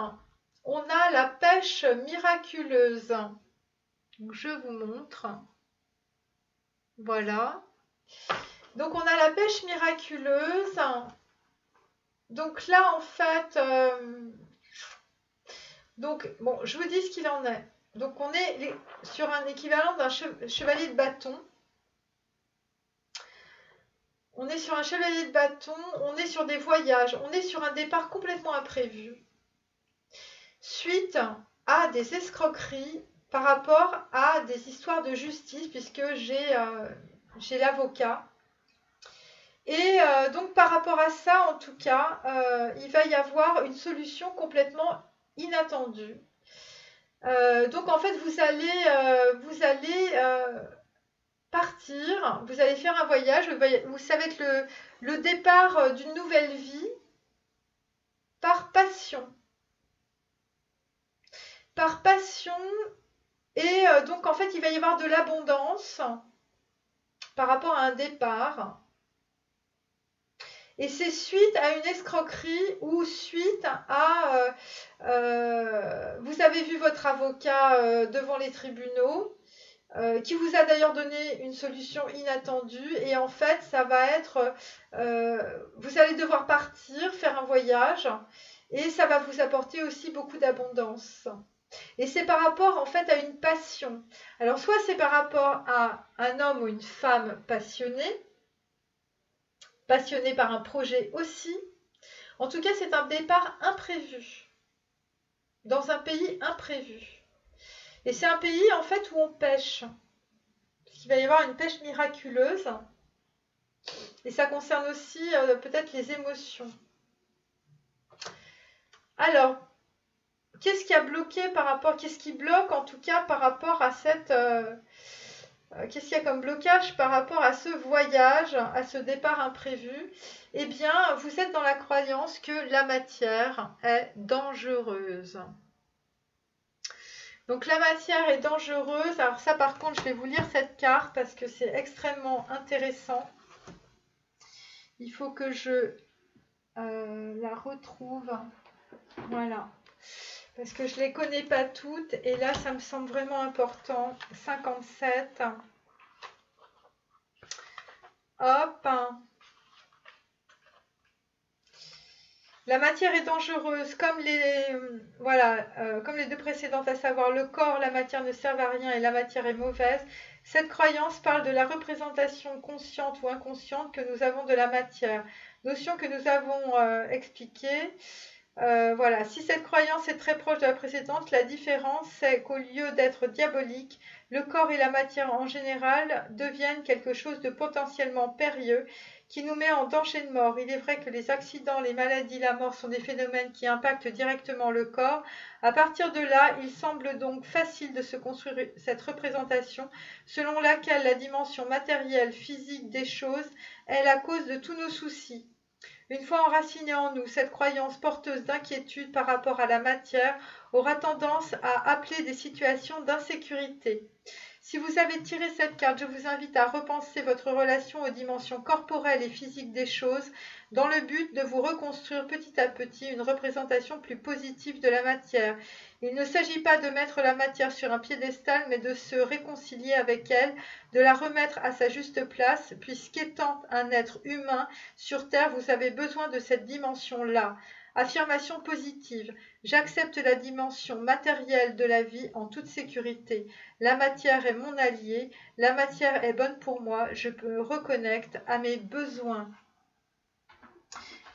on a la pêche miraculeuse. Donc, je vous montre. Voilà. Donc, on a la pêche miraculeuse. Donc là, en fait, donc, bon, je vous dis ce qu'il en est. Donc, on est sur un équivalent d'un chevalier de bâton. On est sur un chevalier de bâton, on est sur des voyages, on est sur un départ complètement imprévu. Suite à des escroqueries par rapport à des histoires de justice, puisque j'ai l'avocat. Et donc, par rapport à ça, en tout cas, il va y avoir une solution complètement inattendue. Donc, en fait, vous allez partir, vous allez faire un voyage, ça va être le départ d'une nouvelle vie par passion. Par passion, et donc en fait il va y avoir de l'abondance par rapport à un départ. Et c'est suite à une escroquerie ou suite à... vous avez vu votre avocat devant les tribunaux, qui vous a d'ailleurs donné une solution inattendue. Et en fait, ça va être... vous allez devoir partir, faire un voyage. Et ça va vous apporter aussi beaucoup d'abondance. Et c'est par rapport en fait à une passion. Alors soit c'est par rapport à un homme ou une femme passionné par un projet aussi. En tout cas, c'est un départ imprévu, dans un pays imprévu. Et c'est un pays en fait où on pêche. Il va y avoir une pêche miraculeuse. Et ça concerne aussi peut-être les émotions. Alors, qu'est-ce qui a bloqué par rapport, qu'est-ce qui bloque en tout cas par rapport à cette... qu'est-ce qu'il y a comme blocage par rapport à ce voyage, à ce départ imprévu? Eh bien, vous êtes dans la croyance que la matière est dangereuse. Donc la matière est dangereuse. Alors ça, par contre, je vais vous lire cette carte parce que c'est extrêmement intéressant. Il faut que je la retrouve. Voilà. Parce que je ne les connais pas toutes. Et là, ça me semble vraiment important. 57. Hop. La matière est dangereuse, comme comme les deux précédentes, à savoir le corps, la matière ne sert à rien et la matière est mauvaise. Cette croyance parle de la représentation consciente ou inconsciente que nous avons de la matière, notion que nous avons expliquée. Voilà, si cette croyance est très proche de la précédente, la différence c'est qu'au lieu d'être diabolique, le corps et la matière en général deviennent quelque chose de potentiellement périlleux qui nous met en danger de mort. Il est vrai que les accidents, les maladies, la mort sont des phénomènes qui impactent directement le corps. À partir de là, il semble donc facile de se construire cette représentation selon laquelle la dimension matérielle, physique des choses est la cause de tous nos soucis. Une fois enracinée en nous, cette croyance porteuse d'inquiétude par rapport à la matière aura tendance à appeler des situations d'insécurité. Si vous avez tiré cette carte, je vous invite à repenser votre relation aux dimensions corporelles et physiques des choses dans le but de vous reconstruire petit à petit une représentation plus positive de la matière. Il ne s'agit pas de mettre la matière sur un piédestal, mais de se réconcilier avec elle, de la remettre à sa juste place, puisqu'étant un être humain sur Terre, vous avez besoin de cette dimension-là. Affirmation positive. J'accepte la dimension matérielle de la vie en toute sécurité. La matière est mon allié. La matière est bonne pour moi. Je me reconnecte à mes besoins.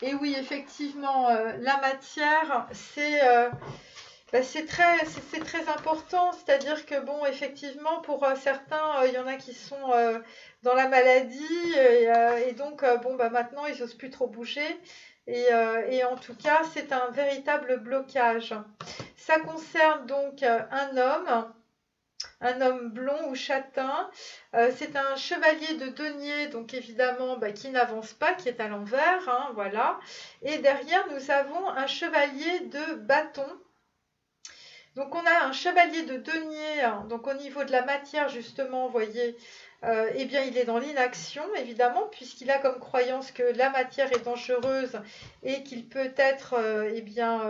Et oui, effectivement, la matière, c'est très important. C'est-à-dire que, bon, effectivement, pour certains, il y en a qui sont dans la maladie. Et donc, bon, maintenant, ils n'osent plus trop bouger. Et en tout cas, c'est un véritable blocage. Ça concerne donc un homme blond ou châtain. C'est un chevalier de denier, donc évidemment qui n'avance pas, qui est à l'envers, hein, voilà. Et derrière, nous avons un chevalier de bâton. Donc on a un chevalier de denier, hein, donc au niveau de la matière justement, vous voyez, eh bien il est dans l'inaction évidemment, puisqu'il a comme croyance que la matière est dangereuse et qu'il peut être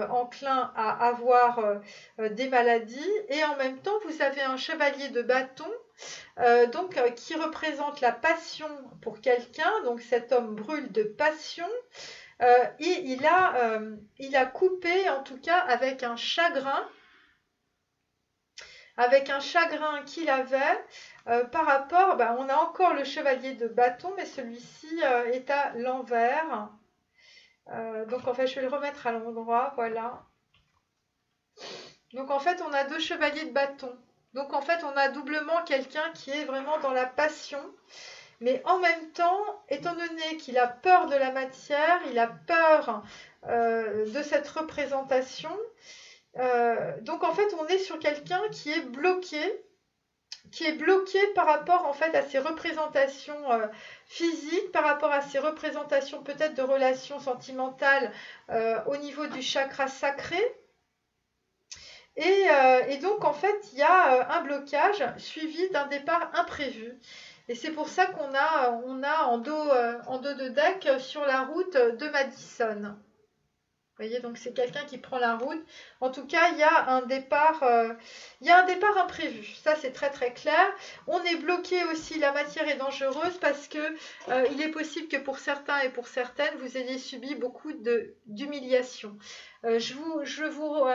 enclin à avoir des maladies. Et en même temps, vous avez un chevalier de bâton, qui représente la passion pour quelqu'un. Donc cet homme brûle de passion. Et il a coupé, en tout cas avec un chagrin qu'il avait par rapport, on a encore le chevalier de bâton, mais celui-ci est à l'envers. Donc en fait, je vais le remettre à l'endroit, voilà. Donc en fait, on a deux chevaliers de bâton. Donc en fait, on a doublement quelqu'un qui est vraiment dans la passion. Mais en même temps, étant donné qu'il a peur de la matière, il a peur de cette représentation, donc en fait on est sur quelqu'un qui est bloqué par rapport en fait à ses représentations physiques, par rapport à ses représentations peut-être de relations sentimentales au niveau du chakra sacré. Et donc en fait il y a un blocage suivi d'un départ imprévu. Et c'est pour ça qu'on a en dos de deck sur la route de Madison. Vous voyez, donc c'est quelqu'un qui prend la route. En tout cas, il y a un départ imprévu. Ça, c'est très très clair. On est bloqué aussi, la matière est dangereuse parce que il est possible que pour certains et pour certaines, vous ayez subi beaucoup d'humiliation. Je vous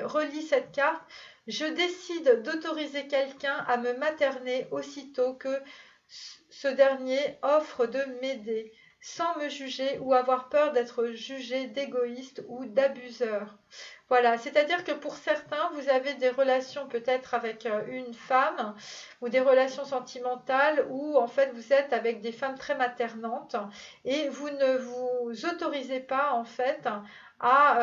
relis cette carte. Je décide d'autoriser quelqu'un à me materner aussitôt que ce dernier offre de m'aider, sans me juger ou avoir peur d'être jugé d'égoïste ou d'abuseur. Voilà, c'est-à-dire que pour certains, vous avez des relations peut-être avec une femme ou des relations sentimentales où en fait vous êtes avec des femmes très maternantes et vous ne vous autorisez pas en fait à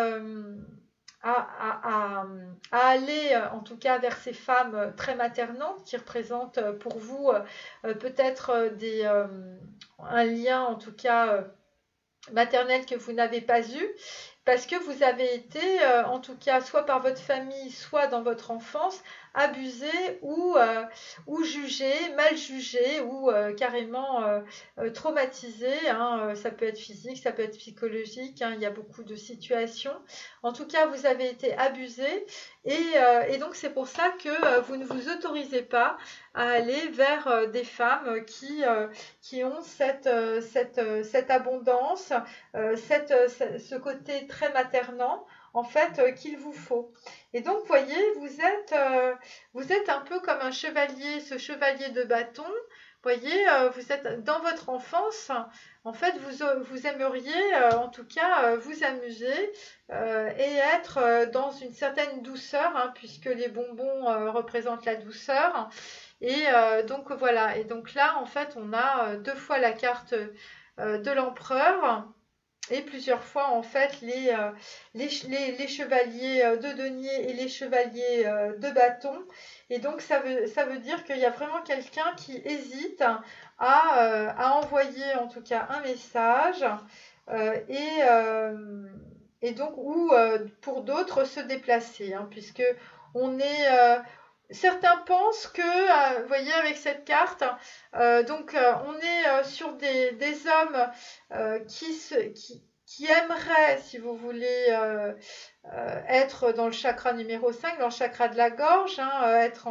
aller en tout cas vers ces femmes très maternantes qui représentent pour vous peut-être un lien en tout cas maternel que vous n'avez pas eu parce que vous avez été en tout cas soit par votre famille soit dans votre enfance abusé ou jugé, mal jugé ou carrément traumatisé, hein. Ça peut être physique, ça peut être psychologique, hein. Il y a beaucoup de situations. En tout cas, vous avez été abusé et donc c'est pour ça que vous ne vous autorisez pas à aller vers des femmes qui ont cette abondance, ce côté très maternant en fait qu'il vous faut. Et donc, vous voyez, vous êtes un peu comme un chevalier, ce chevalier de bâton. Vous voyez, vous êtes dans votre enfance. En fait, vous aimeriez, en tout cas, vous amuser et être dans une certaine douceur, hein, puisque les bonbons représentent la douceur. Et donc voilà, et donc là en fait on a deux fois la carte de l'empereur et plusieurs fois en fait les chevaliers de denier et les chevaliers de bâton. Et donc ça veut dire qu'il y a vraiment quelqu'un qui hésite à envoyer en tout cas un message euh, et, euh, et donc ou pour d'autres se déplacer, hein, puisque on est certains pensent que, vous voyez avec cette carte, on est sur des hommes qui aimeraient, si vous voulez, être dans le chakra numéro 5, dans le chakra de la gorge, hein, être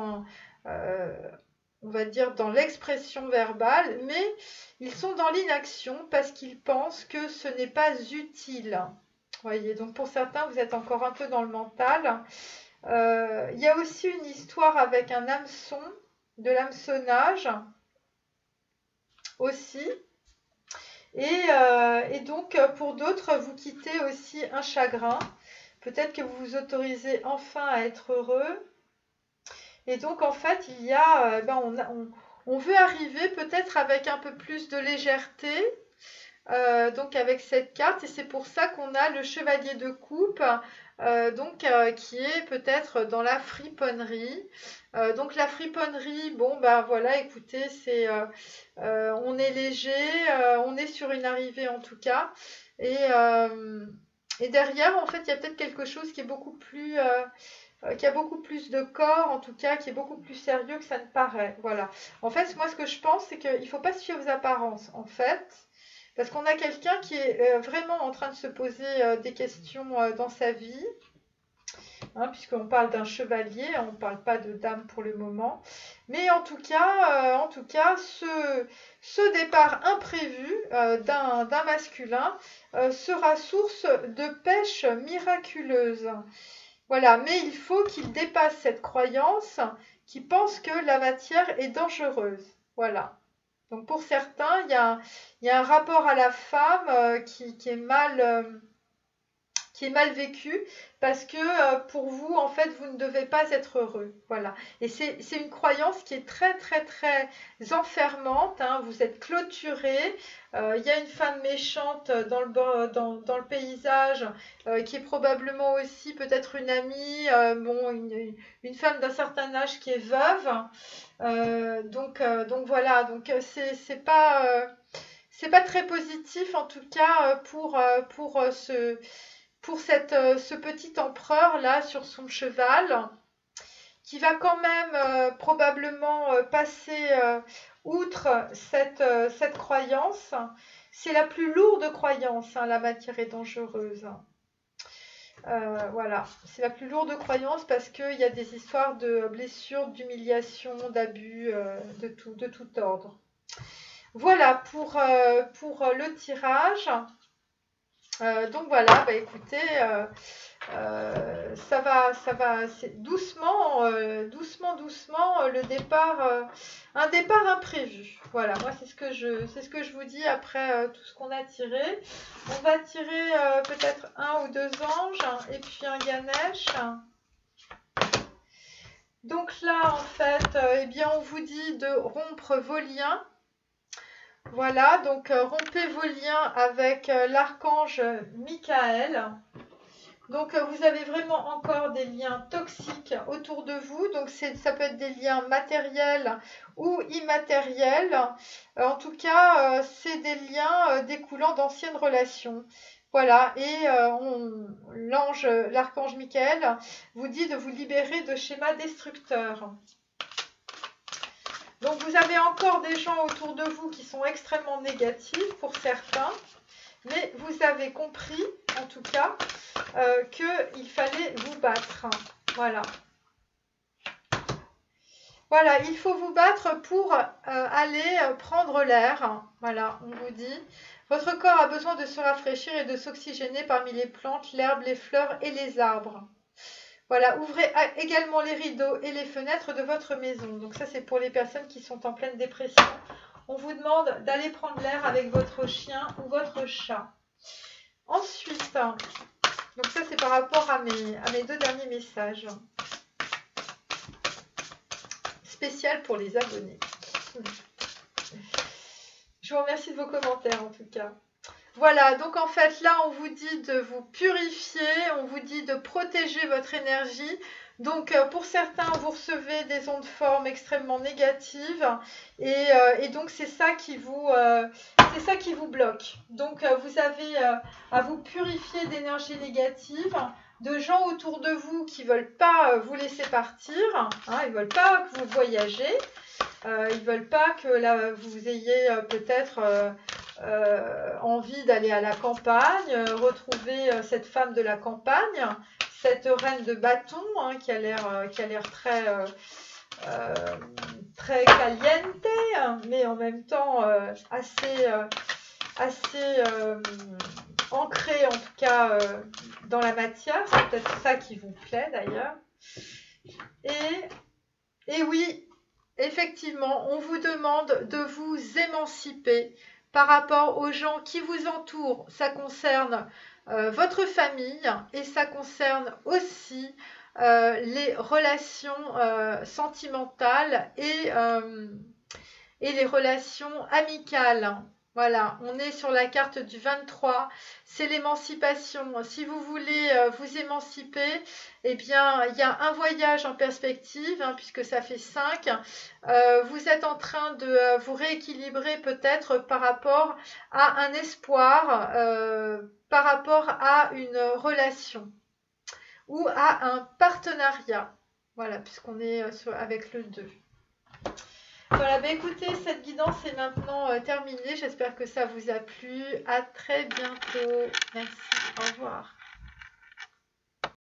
euh, on va dire, dans l'expression verbale, mais ils sont dans l'inaction parce qu'ils pensent que ce n'est pas utile. Vous voyez, donc pour certains, vous êtes encore un peu dans le mental. Il y a aussi une histoire avec un hameçon, de l'hameçonnage aussi. Et donc, pour d'autres, vous quittez aussi un chagrin. Peut-être que vous vous autorisez enfin à être heureux. Et donc, en fait, il y a, on veut arriver peut-être avec un peu plus de légèreté, donc avec cette carte, et c'est pour ça qu'on a le chevalier de coupe, qui est peut-être dans la friponnerie. Donc la friponnerie, bon ben voilà, écoutez, on est léger, on est sur une arrivée en tout cas, et derrière en fait il y a peut-être quelque chose qui est beaucoup plus qui a beaucoup plus de corps, en tout cas, qui est beaucoup plus sérieux que ça ne paraît. Voilà. En fait, moi, ce que je pense, c'est qu'il ne faut pas se fier aux apparences, en fait, parce qu'on a quelqu'un qui est vraiment en train de se poser des questions dans sa vie, hein, puisqu'on parle d'un chevalier, on ne parle pas de dame pour le moment. Mais en tout cas, ce départ imprévu d'un masculin sera source de pêche miraculeuse. Voilà, mais il faut qu'il dépasse cette croyance qui pense que la matière est dangereuse. Voilà. Donc pour certains, il y a un rapport à la femme qui est mal vécu parce que pour vous, en fait, vous ne devez pas être heureux. Voilà. Et c'est une croyance qui est très, très, très enfermante, hein. Vous êtes clôturé. Il y a une femme méchante dans le paysage qui est probablement aussi peut-être une amie, une femme d'un certain âge qui est veuve. Donc voilà, donc c'est pas très positif en tout cas pour ce petit empereur là sur son cheval, qui va quand même probablement passer outre cette croyance. C'est la plus lourde croyance, hein, la matière est dangereuse. Voilà, c'est la plus lourde croyance parce qu'il y a des histoires de blessures, d'humiliation, d'abus, de tout ordre. Voilà pour le tirage. Donc voilà, bah écoutez, ça va, c'est doucement, le départ, un départ imprévu. Voilà, moi c'est ce que je vous dis après tout ce qu'on a tiré. On va tirer peut-être un ou deux anges et puis un Ganesh. Donc là, en fait, eh bien, on vous dit de rompre vos liens. Voilà, donc rompez vos liens avec l'archange Michael. Donc vous avez vraiment encore des liens toxiques autour de vous. Donc ça peut être des liens matériels ou immatériels. En tout cas, c'est des liens découlant d'anciennes relations. Voilà, et l'archange Michael vous dit de vous libérer de schémas destructeurs. Donc vous avez encore des gens autour de vous qui sont extrêmement négatifs pour certains, mais vous avez compris en tout cas qu'il fallait vous battre. Voilà. Voilà, il faut vous battre pour aller prendre l'air. Voilà, on vous dit. Votre corps a besoin de se rafraîchir et de s'oxygéner parmi les plantes, l'herbe, les fleurs et les arbres. Voilà, ouvrez également les rideaux et les fenêtres de votre maison. Donc ça, c'est pour les personnes qui sont en pleine dépression. On vous demande d'aller prendre l'air avec votre chien ou votre chat. Ensuite, donc ça, c'est par rapport à mes deux derniers messages. spécial pour les abonnés. Je vous remercie de vos commentaires en tout cas. Voilà, donc en fait là on vous dit de vous purifier, on vous dit de protéger votre énergie. Donc pour certains vous recevez des ondes formes extrêmement négatives et donc c'est ça qui vous bloque. Donc vous avez à vous purifier d'énergie négative, de gens autour de vous qui ne veulent pas vous laisser partir, hein, ils ne veulent pas que vous voyagez, ils ne veulent pas que là, vous ayez peut-être envie d'aller à la campagne, retrouver cette femme de la campagne, cette reine de bâton hein, qui a l'air très caliente, mais en même temps assez ancrée en tout cas dans la matière. C'est peut-être ça qui vous plaît d'ailleurs. Et oui, effectivement, on vous demande de vous émanciper par rapport aux gens qui vous entourent. Ça concerne votre famille et ça concerne aussi les relations sentimentales et les relations amicales. Voilà, on est sur la carte du 23, c'est l'émancipation. Si vous voulez vous émanciper, eh bien, il y a un voyage en perspective, hein, puisque ça fait 5. Vous êtes en train de vous rééquilibrer peut-être par rapport à un espoir, par rapport à une relation ou à un partenariat. Voilà, puisqu'on est avec le 2. Voilà, bah écoutez, cette guidance est maintenant terminée. J'espère que ça vous a plu. À très bientôt. Merci, au revoir.